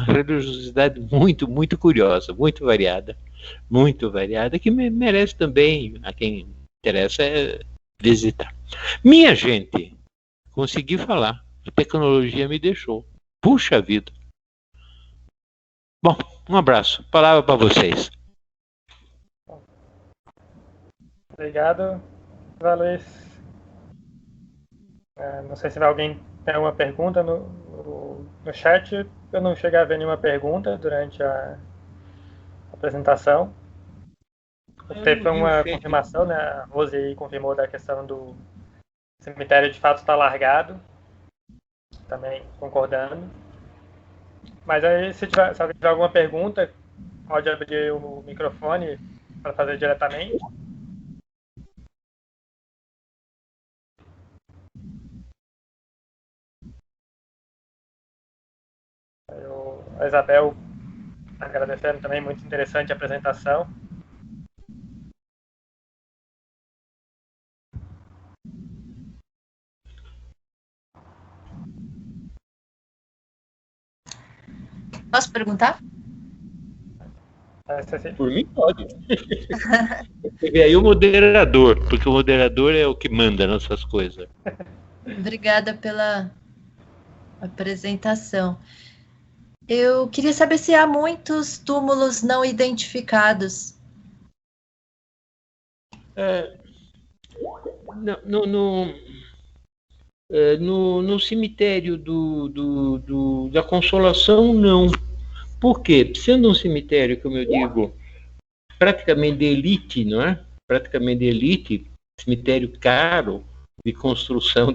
Speaker 1: religiosidade muito, muito curiosa, muito variada, que merece também, a quem interessa, visitar. Minha gente, consegui falar, a tecnologia me deixou. Puxa vida. Bom, um abraço, palavra para vocês.
Speaker 2: Obrigado, Luiz. Não sei se alguém tem alguma pergunta no chat. eu não cheguei a ver nenhuma pergunta durante a apresentação. Teve uma confirmação, né? A Rose aí confirmou da questão do cemitério de fato estar largado. Também concordando. Mas aí, se alguém tiver alguma pergunta, pode abrir o microfone para fazer diretamente. A Isabel agradecendo também, muito interessante a apresentação.
Speaker 4: Posso perguntar?
Speaker 1: Por mim, pode. E aí o moderador, porque o moderador é o que manda nessas coisas.
Speaker 4: Obrigada pela apresentação. Eu queria saber se há muitos túmulos não identificados.
Speaker 1: No cemitério da Consolação, não. Por quê? Sendo um cemitério, como eu digo, praticamente de elite, não é? Praticamente de elite, cemitério caro, de construção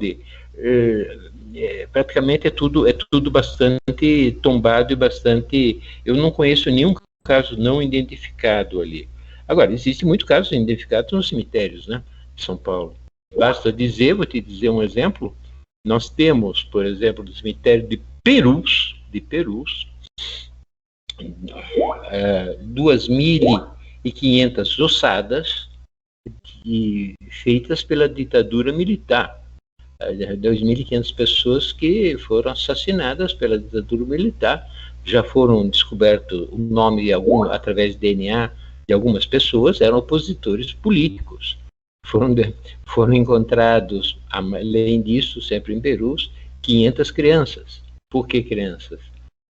Speaker 1: praticamente é tudo bastante tombado e bastante... Eu não conheço nenhum caso não identificado ali. Agora, existem muitos casos identificados nos cemitérios, né, de São Paulo. Basta dizer, vou te dizer um exemplo, nós temos, por exemplo, no cemitério de Perus, 2.500 ossadas feitas pela ditadura militar. 2.500 pessoas que foram assassinadas pela ditadura militar. Já foram descobertos o nome através de DNA de algumas pessoas, eram opositores políticos. Foram encontrados, além disso, sempre em Perus, 500 crianças. Por que crianças?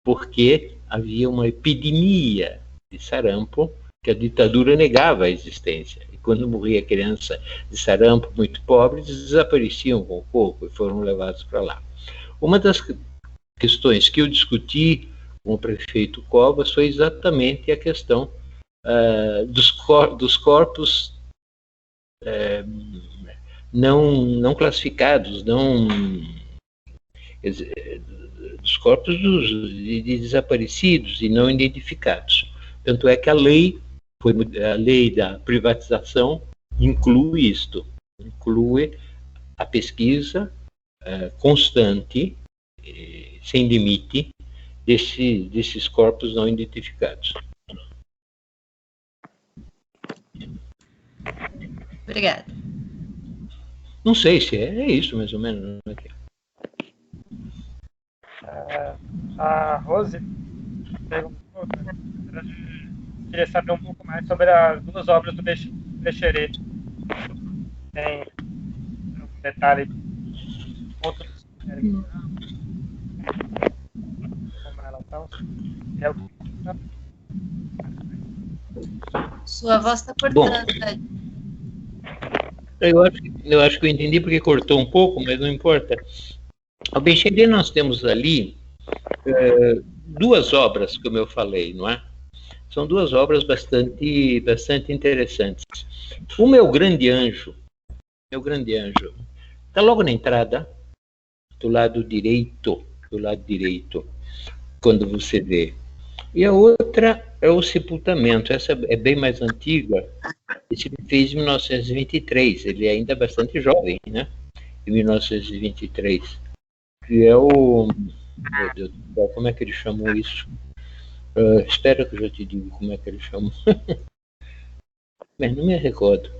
Speaker 1: Porque havia uma epidemia de sarampo que a ditadura negava a existência. E quando morria criança de sarampo muito pobre, desapareciam com o corpo e foram levados para lá. Uma das questões que eu discuti com o prefeito Covas foi exatamente a questão dos corpos não classificados, dos corpos de desaparecidos e não identificados. Tanto é que a lei da privatização inclui isto, inclui a pesquisa constante, sem limite, desses corpos não identificados.
Speaker 4: Obrigada.
Speaker 1: Não sei se é isso, mais ou menos.
Speaker 2: A Rose perguntou, queria saber um pouco mais sobre as duas obras do Peixerete. Tem um detalhe de ponto do cemitério, como elas são.
Speaker 4: Sua voz está cortando.
Speaker 1: Eu acho que eu entendi porque cortou um pouco, mas não importa. Ao Peixerê nós temos ali duas obras, como eu falei, não é? São duas obras bastante interessantes. O Meu Grande Anjo, está logo na entrada, do lado direito, quando você vê. E a outra é o Sepultamento. Essa é bem mais antiga. Esse ele fez em 1923. Ele é ainda bastante jovem, né? Em 1923. Que é o... Meu Deus do céu, como é que ele chamou isso? Espera que eu já te digo como é que ele chamou. Mas não me recordo.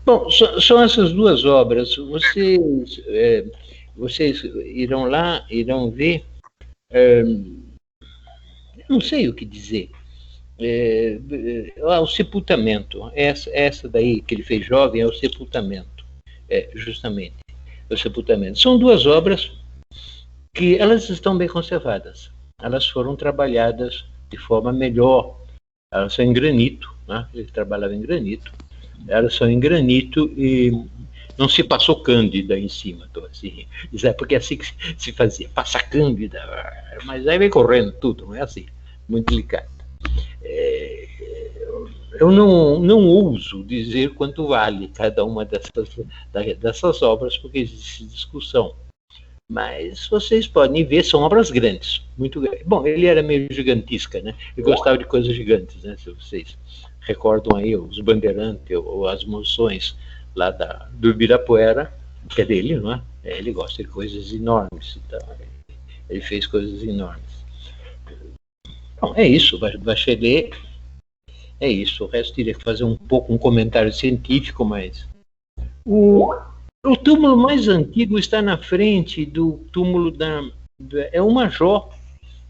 Speaker 1: Bom, são essas duas obras. Vocês irão lá, irão ver... não sei o que dizer. O Sepultamento, essa daí que ele fez jovem é o Sepultamento, justamente, o Sepultamento. São duas obras que elas estão bem conservadas, elas foram trabalhadas de forma melhor, elas são em granito, né? Ele trabalhava em granito, elas são em granito e não se passou cândida em cima, assim, porque é assim que se fazia, passa cândida, mas aí vem correndo tudo, não é assim, muito delicado. Eu não ouso dizer quanto vale cada uma dessas obras, porque existe discussão. Mas vocês podem ver, são obras grandes, muito grandes. Bom, ele era meio gigantisca, né? Ele gostava de coisas gigantes, né? Se vocês recordam aí os Bandeirantes ou as moções lá do Ibirapuera, que é dele, não é? Ele gosta de coisas enormes, então ele fez coisas enormes. Bom, é isso, Bachelet, é isso. O resto teria que fazer um comentário científico, mas o túmulo mais antigo está na frente do túmulo é o Major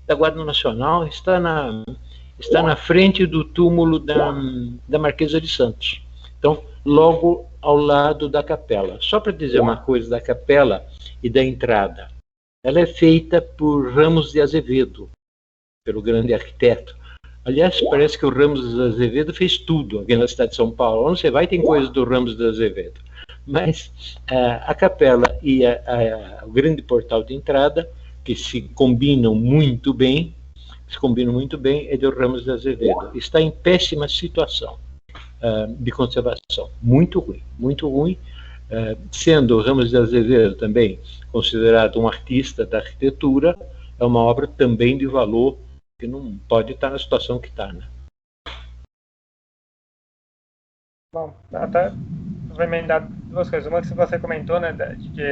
Speaker 1: da Guarda Nacional, está na frente do túmulo da Marquesa de Santos. Então, logo ao lado da capela. Só para dizer uma coisa da capela e da entrada. Ela é feita por Ramos de Azevedo, pelo grande arquiteto. Aliás, parece que o Ramos de Azevedo fez tudo aqui na cidade de São Paulo. Onde você vai tem coisa do Ramos de Azevedo. Mas a capela e o grande portal de entrada, que se combinam muito bem, é do Ramos de Azevedo. Está em péssima situação de conservação. Muito ruim. Sendo o Ramos de Azevedo também considerado um artista da arquitetura, é uma obra também de valor que não pode estar na situação que está, né?
Speaker 2: Bom, até vou emendar duas coisas. Uma que você comentou, né, de que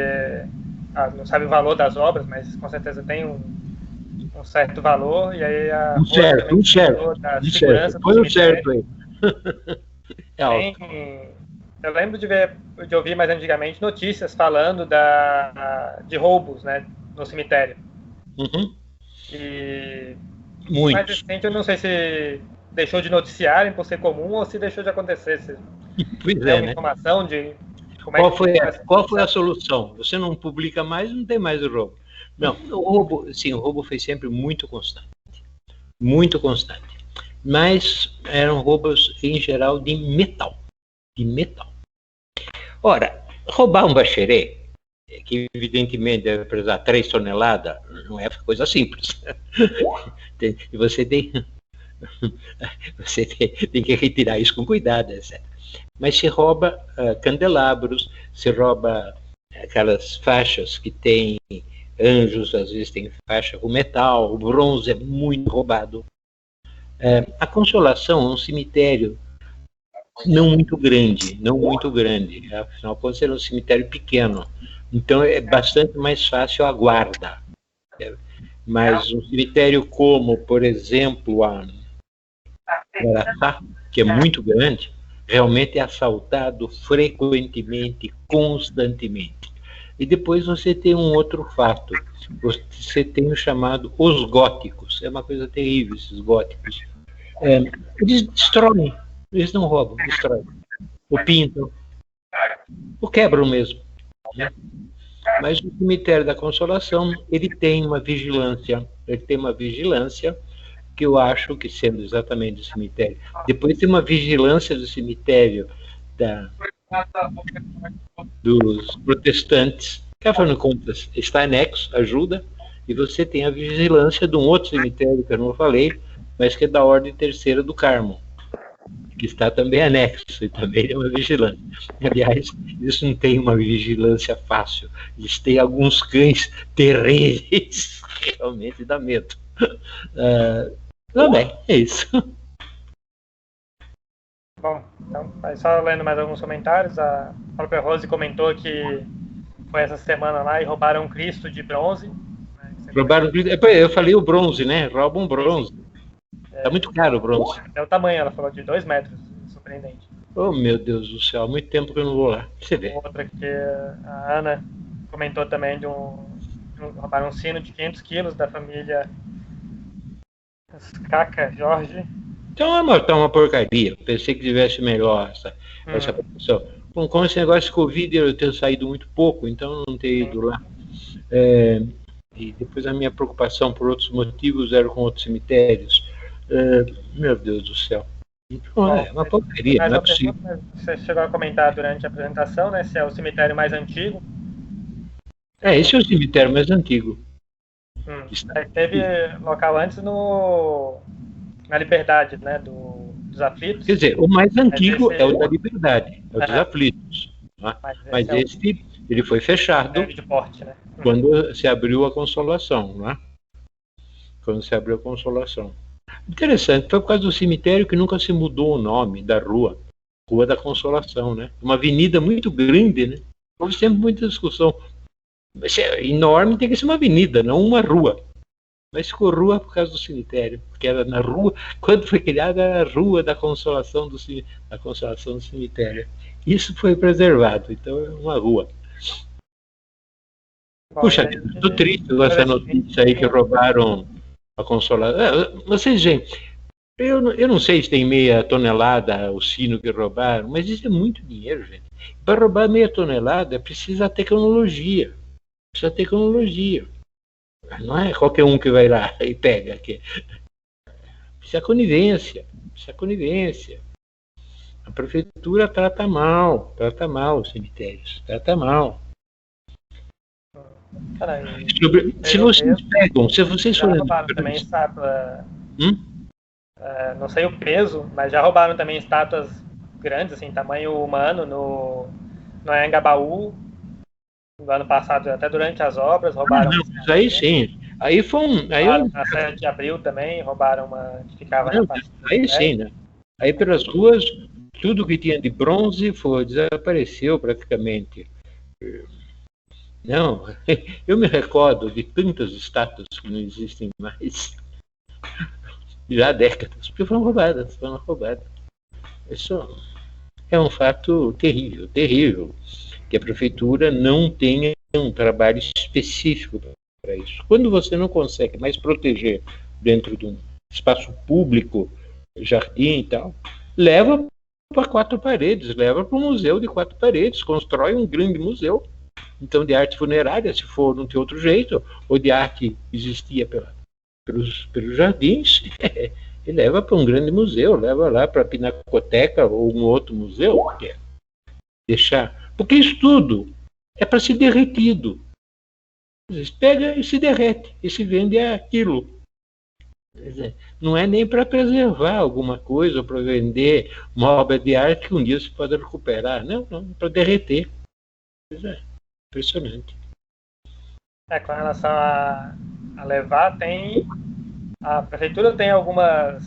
Speaker 2: não sabe o valor das obras, mas com certeza tem um certo valor, e aí
Speaker 1: um certo. Põe um certo aí.
Speaker 2: Eu lembro de ouvir mais antigamente notícias falando de roubos, né, no cemitério.
Speaker 1: Uhum.
Speaker 2: E
Speaker 1: mais
Speaker 2: recente, eu não sei se deixou de noticiarem por ser comum ou se deixou de acontecer. Se
Speaker 1: pois
Speaker 2: tem uma
Speaker 1: né?
Speaker 2: informação de
Speaker 1: qual foi a solução? Você não publica mais, não tem mais o roubo. Não, o roubo foi sempre muito constante. Mas eram roubos, em geral, de metal. Ora, roubar um Bachelet, que evidentemente deve pesar 3 toneladas, não é coisa simples. E você tem que retirar isso com cuidado, etc. Mas se rouba candelabros, se rouba aquelas faixas que tem anjos, às vezes tem faixa com metal, o bronze é muito roubado. A Consolação é um cemitério não muito grande, afinal pode ser um cemitério pequeno, então é bastante mais fácil a guarda. Mas um cemitério como, por exemplo, a Araçá, que é muito grande, realmente é assaltado frequentemente, constantemente. E depois você tem um outro fato, você tem o chamado os góticos, é uma coisa terrível esses góticos. Eles destroem, eles não roubam, destroem. Ou pintam, ou quebram mesmo, né? Mas o cemitério da Consolação, ele tem uma vigilância que eu acho que, sendo exatamente o cemitério, depois tem uma vigilância do cemitério dos protestantes, que afinal de contas está anexo, ajuda, e você tem a vigilância de um outro cemitério que eu não falei, mas que é da Ordem Terceira do Carmo, que está também anexo, e também é uma vigilância. Aliás, isso não tem uma vigilância fácil, eles têm alguns cães terríveis, realmente dá medo. Bem, é isso.
Speaker 2: Bom, então, só lendo mais alguns comentários, a própria Rose comentou que foi essa semana lá e roubaram um Cristo de bronze. Né,
Speaker 1: roubaram o Cristo, eu falei o bronze, né? Roubam bronze. Tá muito caro o bronze.
Speaker 2: É o tamanho, ela falou, de 2 metros, surpreendente.
Speaker 1: Oh, meu Deus do céu, há muito tempo que eu não vou lá. Você vê.
Speaker 2: Outra que a Ana comentou também roubaram um sino de 500 quilos da família Caca Jorge.
Speaker 1: Então tá uma porcaria. Pensei que tivesse melhor essa produção. Bom, com esse negócio de Covid eu tenho saído muito pouco, então eu não tenho ido lá. E depois a minha preocupação por outros motivos era com outros cemitérios. Meu Deus do céu. Então, é uma porcaria, não é possível.
Speaker 2: Você chegou a comentar durante a apresentação, né, se é o cemitério mais antigo.
Speaker 1: Esse é o cemitério mais antigo.
Speaker 2: Teve local antes na Liberdade, né? Dos Aflitos.
Speaker 1: Quer dizer, o mais antigo é o da Liberdade, é o dos Aflitos. Né? Mas esse, ele foi fechado
Speaker 2: de porte, né?
Speaker 1: Quando se abriu a Consolação, né? Quando se abriu a Consolação. Interessante, foi por causa do cemitério que nunca se mudou o nome da rua. Rua da Consolação, né? Uma avenida muito grande, né? Houve sempre muita discussão. Mas é enorme, tem que ser uma avenida, não uma rua. Mas ficou rua por causa do cemitério, porque era na rua, quando foi criada, era a Rua da Consolação do cemitério. Isso foi preservado, então é uma rua. Puxa, estou triste com essa notícia aí que roubaram a Consolação. Vocês, gente, eu não sei se tem meia tonelada o sino que roubaram, mas isso é muito dinheiro, gente. Para roubar meia tonelada precisa tecnologia. Precisa tecnologia. Não é qualquer um que vai lá e pega aqui. Precisa conivência. A prefeitura trata mal os cemitérios. Trata mal.
Speaker 2: Caralho,
Speaker 1: se vocês forem...
Speaker 2: roubaram também estátua. Não sei o peso, mas já roubaram também estátuas grandes, assim, tamanho humano, no Anhangabaú. No ano passado, até durante as obras, roubaram.
Speaker 1: Mas aí sim. Aí foi um.
Speaker 2: Na 7 de abril também, roubaram uma que ficava na parte.
Speaker 1: Aí sim, né? Aí pelas ruas, tudo que tinha de bronze desapareceu praticamente. Não, eu me recordo de tantas estátuas que não existem mais. Já há décadas, porque foram roubadas. Isso é um fato terrível, terrível. Que a prefeitura não tenha um trabalho específico para isso. Quando você não consegue mais proteger dentro de um espaço público, jardim e tal, leva para 4 paredes, leva para um museu de 4 paredes, constrói um grande museu, então de arte funerária, se for não tem outro jeito, ou de arte que existia pelos jardins, e leva para um grande museu, leva lá para a Pinacoteca ou um outro museu, deixar. Porque isso tudo é para ser derretido. Pega e se derrete, e se vende aquilo. Não é nem para preservar alguma coisa, ou para vender uma obra de arte que um dia se pode recuperar. Não, é para derreter. Impressionante.
Speaker 2: Com relação a levar, a prefeitura tem algumas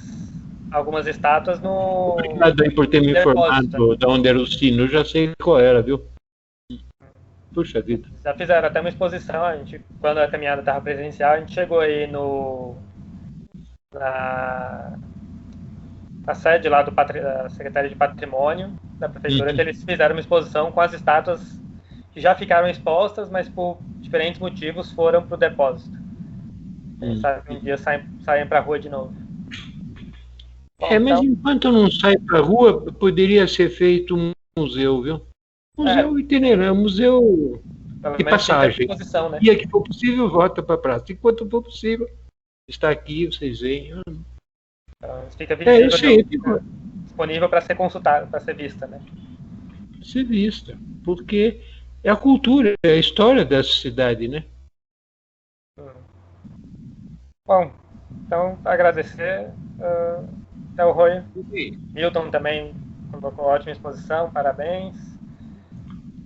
Speaker 2: estátuas no...
Speaker 1: Obrigado aí por ter me informado de onde era o sino. Eu já sei qual era, viu? Puxa vida.
Speaker 2: Já fizeram até uma exposição. Quando a caminhada estava presencial, a gente chegou aí na sede lá da Secretaria de Patrimônio da Prefeitura, que eles fizeram uma exposição com as estátuas que já ficaram expostas, mas por diferentes motivos foram para o depósito. Quem sabe um dia saem para a rua de novo. Bom,
Speaker 1: mas enquanto não sai para a rua, poderia ser feito um museu, viu? Museu itinerante, museu de passagem.
Speaker 2: Né?
Speaker 1: E a que for possível, volta para a praça. Enquanto for possível, está aqui, vocês veem.
Speaker 2: Então, fica visível, disponível para ser consultado, para ser vista, né?
Speaker 1: Ser vista, porque é a cultura, é a história dessa cidade, né?
Speaker 2: Bom, então, agradecer ao Roy. Milton também colocou ótima exposição, parabéns.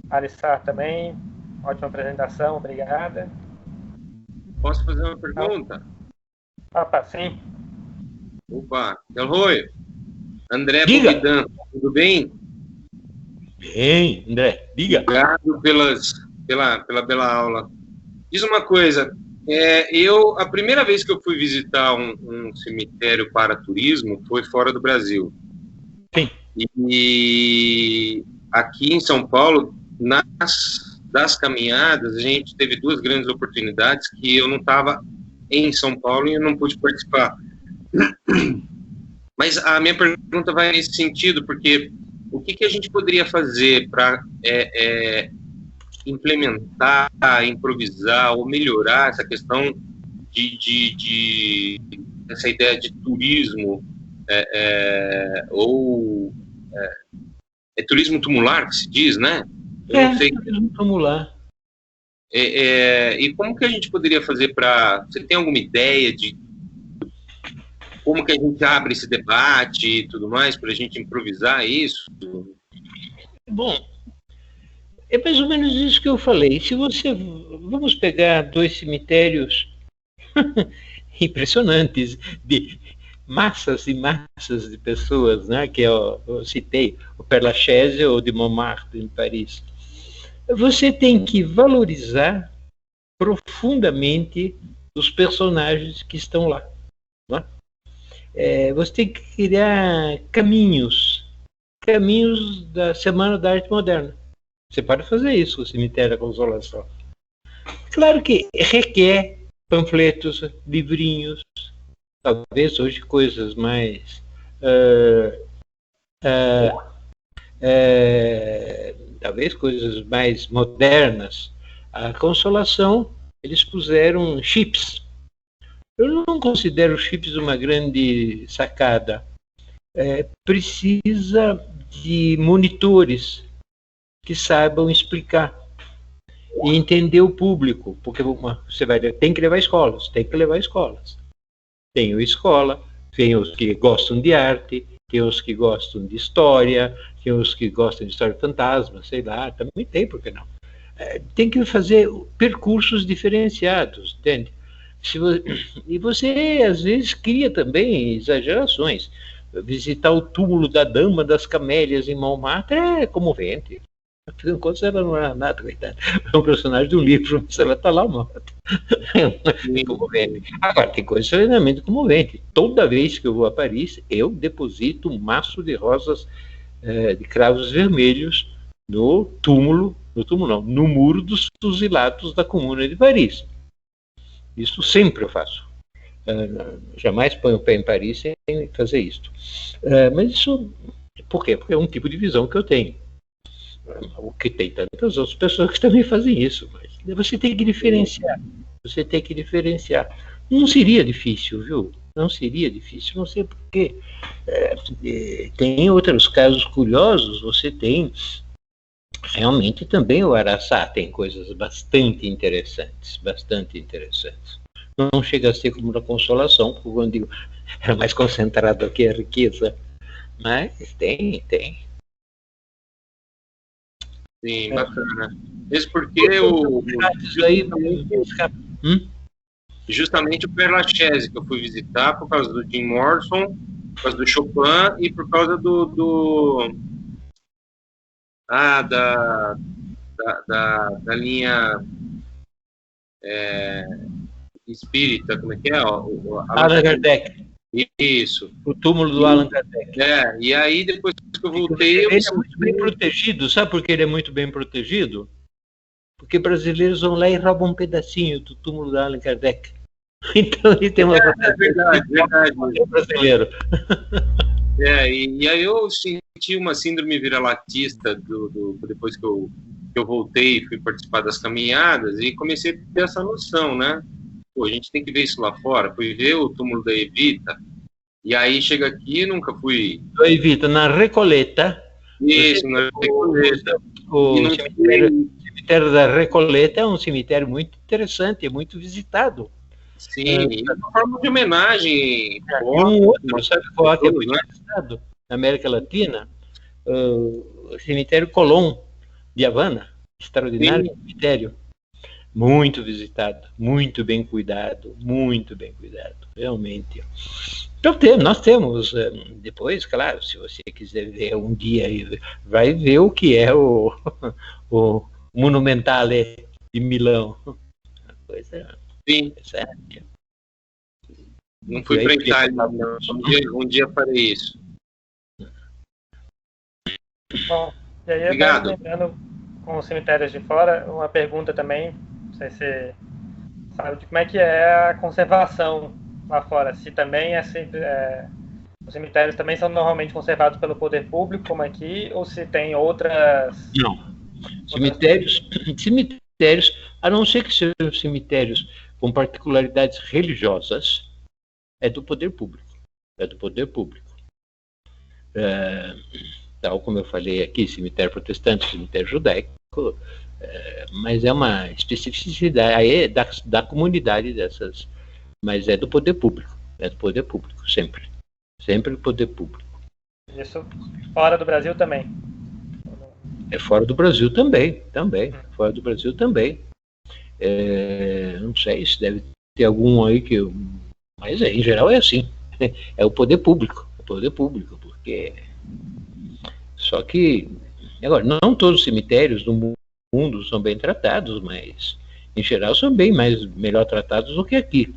Speaker 2: Alissar também, ótima apresentação, obrigada.
Speaker 6: Posso fazer uma pergunta?
Speaker 2: Opa, sim.
Speaker 6: Opa, Del Roy, André Bogdan, tudo bem?
Speaker 1: Bem, André, diga.
Speaker 6: Obrigado pela bela aula. Diz uma coisa, a primeira vez que eu fui visitar um cemitério para turismo foi fora do Brasil.
Speaker 1: Sim.
Speaker 6: E aqui em São Paulo, das caminhadas, a gente teve 2 grandes oportunidades que eu não estava em São Paulo e eu não pude participar. Mas a minha pergunta vai nesse sentido, porque o que a gente poderia fazer para implementar, improvisar ou melhorar essa questão essa ideia de turismo turismo tumular que se diz, né?
Speaker 1: Turismo tumular.
Speaker 6: E como que a gente poderia fazer para... Você tem alguma ideia de como que a gente abre esse debate e tudo mais, para a gente improvisar isso?
Speaker 1: Bom, é mais ou menos isso que eu falei. Se você... Vamos pegar 2 cemitérios impressionantes, de massas e massas de pessoas, né, que eu citei, o Père Lachaise ou de Montmartre, em Paris. Você tem que valorizar profundamente os personagens que estão lá. Né? Você tem que criar caminhos da Semana da Arte Moderna. Você pode fazer isso, o Cemitério da Consolação. Claro que requer panfletos, livrinhos, talvez hoje coisas mais talvez coisas mais modernas. A Consolação, eles puseram chips. Eu não considero chips uma grande sacada. Precisa de monitores que saibam explicar e entender o público, porque você tem que levar escolas. Tem escola, tem os que gostam de arte, tem os que gostam de história, tem os que gostam de história fantasma, sei lá, também tem, por que não? Tem que fazer percursos diferenciados, entende? E você, às vezes, cria também exagerações. Visitar o túmulo da Dama das Camélias em Montmartre é comovente. Afinal de contas, ela não era nada, coitada. É um personagem do livro, mas ela está lá morta. É comovente. Agora, tem coisa extremamente comovente. Toda vez que eu vou a Paris, eu deposito um maço de rosas de cravos vermelhos no muro dos fuzilados da Comuna de Paris. Isso sempre eu faço. Jamais ponho o pé em Paris sem fazer isto. Mas isso, por quê? Porque é um tipo de visão que eu tenho. O que tem tantas outras pessoas que também fazem isso, mas você tem que diferenciar. Não seria difícil, viu? Não seria difícil, não sei porquê. Tem outros casos curiosos, você tem realmente também o Araçá tem coisas bastante interessantes. Não chega a ser como na Consolação, porque quando digo, era mais concentrado aqui a riqueza, mas tem.
Speaker 6: Sim, bacana. Isso porque justamente o Père Lachaise que eu fui visitar por causa do Jim Morrison, por causa do Chopin e por causa da linha espírita, como é que é?
Speaker 1: Allan Kardec.
Speaker 6: Isso.
Speaker 1: O túmulo do Allan Kardec.
Speaker 6: E aí depois que eu voltei...
Speaker 1: Ele é muito bem protegido. Sabe por que ele é muito bem protegido? Porque brasileiros vão lá e roubam um pedacinho do túmulo do Allan Kardec. Então ele tem uma...
Speaker 6: verdade.
Speaker 1: Brasileiro.
Speaker 6: E aí eu senti uma síndrome vira-latista depois que eu voltei e fui participar das caminhadas e comecei a ter essa noção, né? Pô, a gente tem que ver isso lá fora. Fui ver o túmulo da Evita, e aí chega aqui, nunca fui...
Speaker 1: Da Evita, na Recoleta.
Speaker 6: Isso, na Recoleta.
Speaker 1: O cemitério da Recoleta é um cemitério muito interessante, é muito visitado.
Speaker 6: Sim, é uma forma de homenagem.
Speaker 1: Um outro, sabe qual é muito visitado na América Latina? O cemitério Colón, de Havana. Extraordinário cemitério. Muito visitado, muito bem cuidado, realmente. Então nós temos, depois, claro, se você quiser ver um dia, vai ver o que é o Monumentale de Milão. Uma coisa interessante.
Speaker 6: Não fui para a Itália, um dia farei isso.
Speaker 2: Bom, e aí,
Speaker 6: obrigado.
Speaker 2: Lembrando com os cemitérios de fora, uma pergunta também. Não sei se você sabe de como é que é a conservação lá fora. Se também os cemitérios também são normalmente conservados pelo poder público, como aqui, ou se tem outras...
Speaker 1: Não. Cemitérios, a não ser que sejam cemitérios com particularidades religiosas, é do poder público. Tal como eu falei aqui, cemitério protestante, cemitério judaico, Mas é uma especificidade aí da comunidade dessas, mas é do poder público, sempre, sempre do poder público.
Speaker 2: Isso fora do Brasil também.
Speaker 1: É fora do Brasil também, fora do Brasil também. Não sei se deve ter algum aí que, mas em geral é assim, é o poder público, porque só que agora não todos os cemitérios do mundo são bem tratados, mas em geral são melhor tratados do que aqui.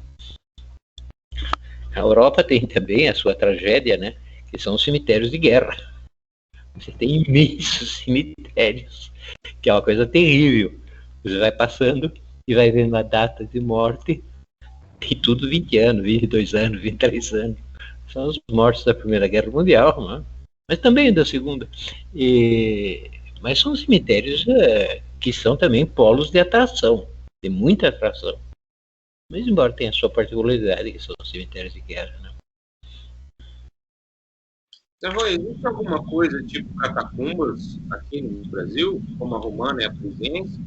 Speaker 1: A Europa tem também a sua tragédia, né? Que são os cemitérios de guerra. Você tem imensos cemitérios, que é uma coisa terrível. Você vai passando e vai vendo a data de morte, tem tudo 20 anos, 22 anos, 23 anos. São os mortos da Primeira Guerra Mundial, né? Mas também da Segunda. Mas são cemitérios que são também polos de atração, de muita atração. Mas embora tenha a sua particularidade, que são os cemitérios de guerra, né?
Speaker 6: Então, existe alguma coisa tipo catacumbas aqui no Brasil, como a Romana e a Frisense?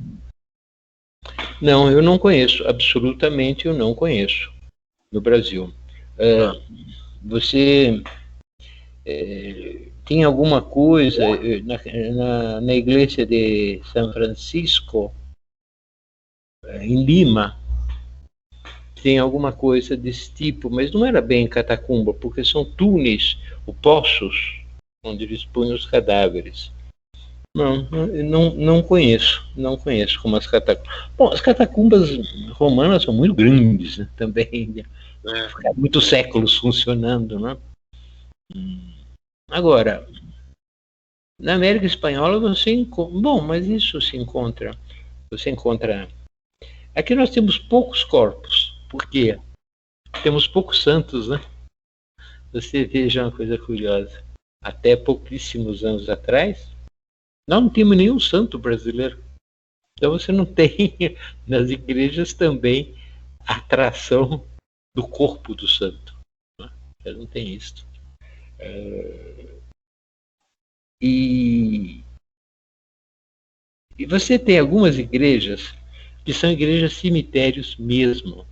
Speaker 1: Não, eu não conheço, absolutamente eu não conheço no Brasil. Você tem alguma coisa na igreja de São Francisco, em Lima, tem alguma coisa desse tipo, mas não era bem catacumba, porque são túneis, ou poços, onde eles punham os cadáveres. Não conheço como as catacumbas. Bom, as catacumbas romanas são muito grandes, né, também, ficaram muitos séculos funcionando, né? Agora, na América Espanhola você encontra, bom, mas isso você encontra. Aqui nós temos poucos corpos, porque temos poucos santos, né? Você veja uma coisa curiosa. Até pouquíssimos anos atrás, nós não tínhamos nenhum santo brasileiro. Então você não tem nas igrejas também a atração do corpo do santo. Né? Você não tem isso. E você tem algumas igrejas que são igrejas cemitérios mesmo.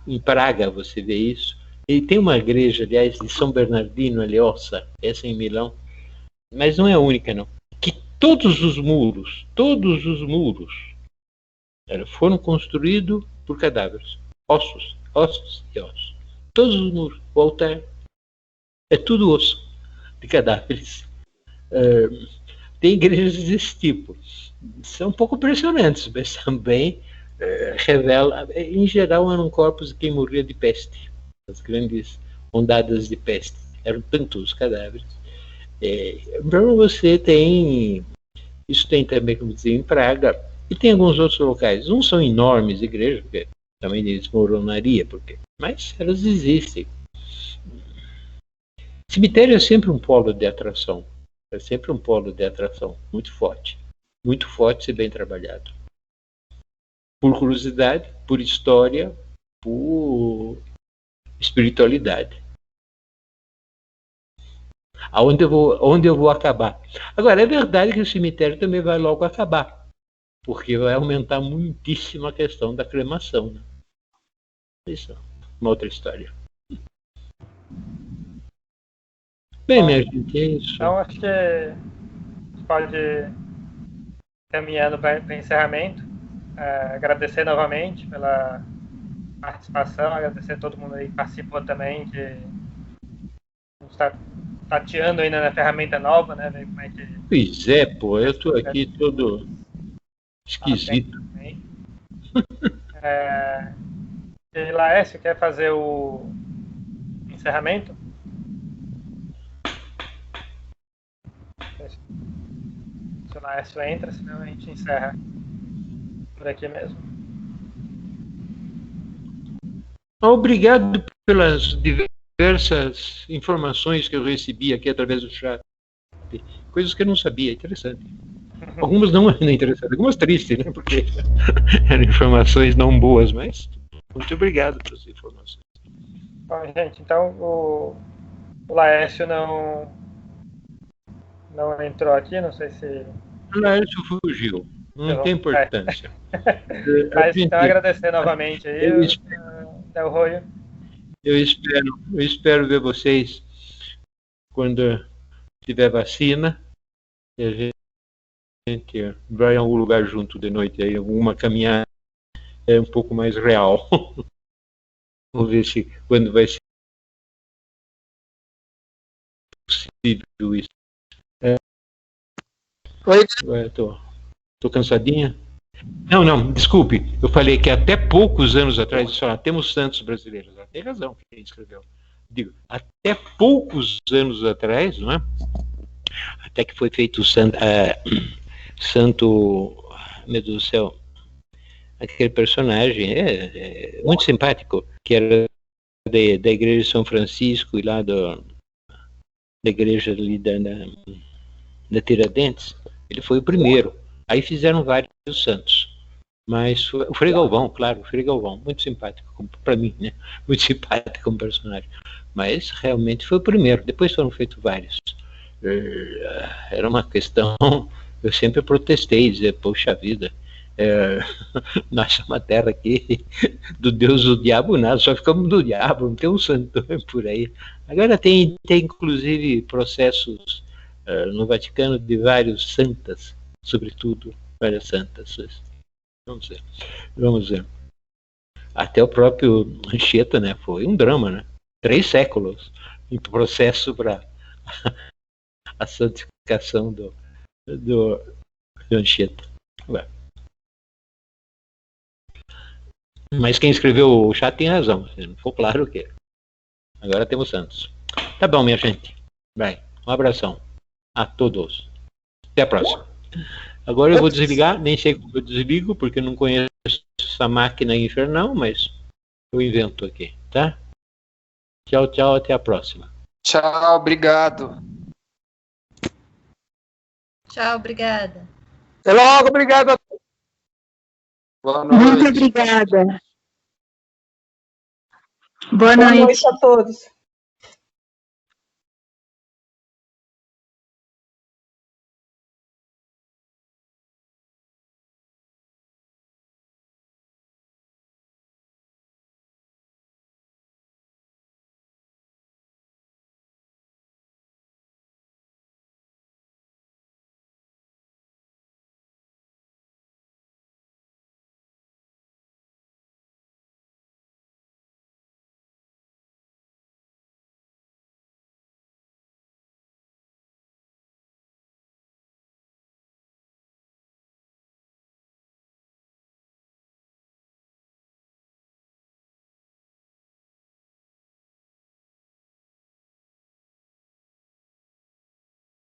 Speaker 1: Em Praga você vê isso. E tem uma igreja, aliás, de São Bernardino Eliosa, essa em Milão, mas não é a única, não. Que todos os muros foram construídos por cadáveres. Ossos e ossos. Todos os muros, o altar, é tudo osso de cadáveres. Tem igrejas desse tipo. São um pouco impressionantes, mas também revela, em geral, eram corpos de quem morria de peste. As grandes ondadas de peste. Eram tantos cadáveres. Então você tem, isso tem também, como dizer, em Praga, e tem alguns outros locais. Uns são enormes igrejas, porque também desmoronaria, mas elas existem. Cemitério é sempre um polo de atração. É sempre um polo de atração muito forte e bem trabalhado. Por curiosidade, por história, por espiritualidade. Onde eu vou acabar? Agora, é verdade que o cemitério também vai logo acabar, porque vai aumentar muitíssimo a questão da cremação. Né? Isso é uma outra história. Bem, minha gente, é isso.
Speaker 2: Então, acho que pode ir caminhando para o encerramento. Agradecer novamente pela participação, agradecer a todo mundo aí que participou também, que está tateando ainda na ferramenta nova, né? Ver como é que...
Speaker 1: Pois é, pô, eu estou aqui todo esquisito.
Speaker 2: E Laércio, quer fazer o encerramento? Se o Laércio entra, senão a gente encerra por aqui mesmo.
Speaker 1: Obrigado pelas diversas informações que eu recebi aqui através do chat. Coisas que eu não sabia, interessante. Algumas não interessantes, algumas tristes, né? Porque eram informações não boas, mas muito obrigado pelas informações.
Speaker 2: Bom, gente, então o Laércio não entrou aqui, não sei se
Speaker 1: Não, isso fugiu. Não tem importância.
Speaker 2: Mas então agradecer novamente aí, Del Roio.
Speaker 1: Eu espero ver vocês quando tiver vacina e a gente vai a algum lugar junto de noite aí, alguma caminhada um pouco mais real. Vamos ver se quando vai ser possível isso. Oi. Tô cansadinha. Não, desculpe. Eu falei que até poucos anos atrás, temos santos brasileiros. Ela tem razão quem escreveu. Digo, até poucos anos atrás, não é? Até que foi feito o santo, meu Deus do céu, aquele personagem muito simpático, que era da igreja de São Francisco e lá da igreja ali da Tiradentes. Ele foi o primeiro. Aí fizeram vários santos. Mas o Frei Galvão, claro, o Frei Galvão, muito simpático para mim, né? Muito simpático como personagem. Mas realmente foi o primeiro. Depois foram feitos vários. Era uma questão. Eu sempre protestei, dizer, poxa vida, nós somos uma terra aqui do Deus do diabo, nada, só ficamos do diabo, não tem um santo por aí. Agora tem inclusive processos no Vaticano de vários santas, sobretudo várias santas. Vamos ver. Até o próprio Anchieta, né, foi um drama, né? 3 séculos em processo para a santificação do Anchieta. Ué. Mas quem escreveu o chat tem razão. Não ficou claro o que. Agora temos Santos. Tá bom, minha gente. Vai. Um abração a todos. Até a próxima. Agora eu vou desligar. Nem sei como eu desligo, porque eu não conheço essa máquina infernal, mas eu invento aqui, tá? Tchau, tchau. Até a próxima.
Speaker 7: Tchau, obrigado.
Speaker 4: Tchau, obrigada.
Speaker 3: Até logo, obrigado.
Speaker 7: Boa noite.
Speaker 8: Muito obrigada.
Speaker 9: Boa noite a todos.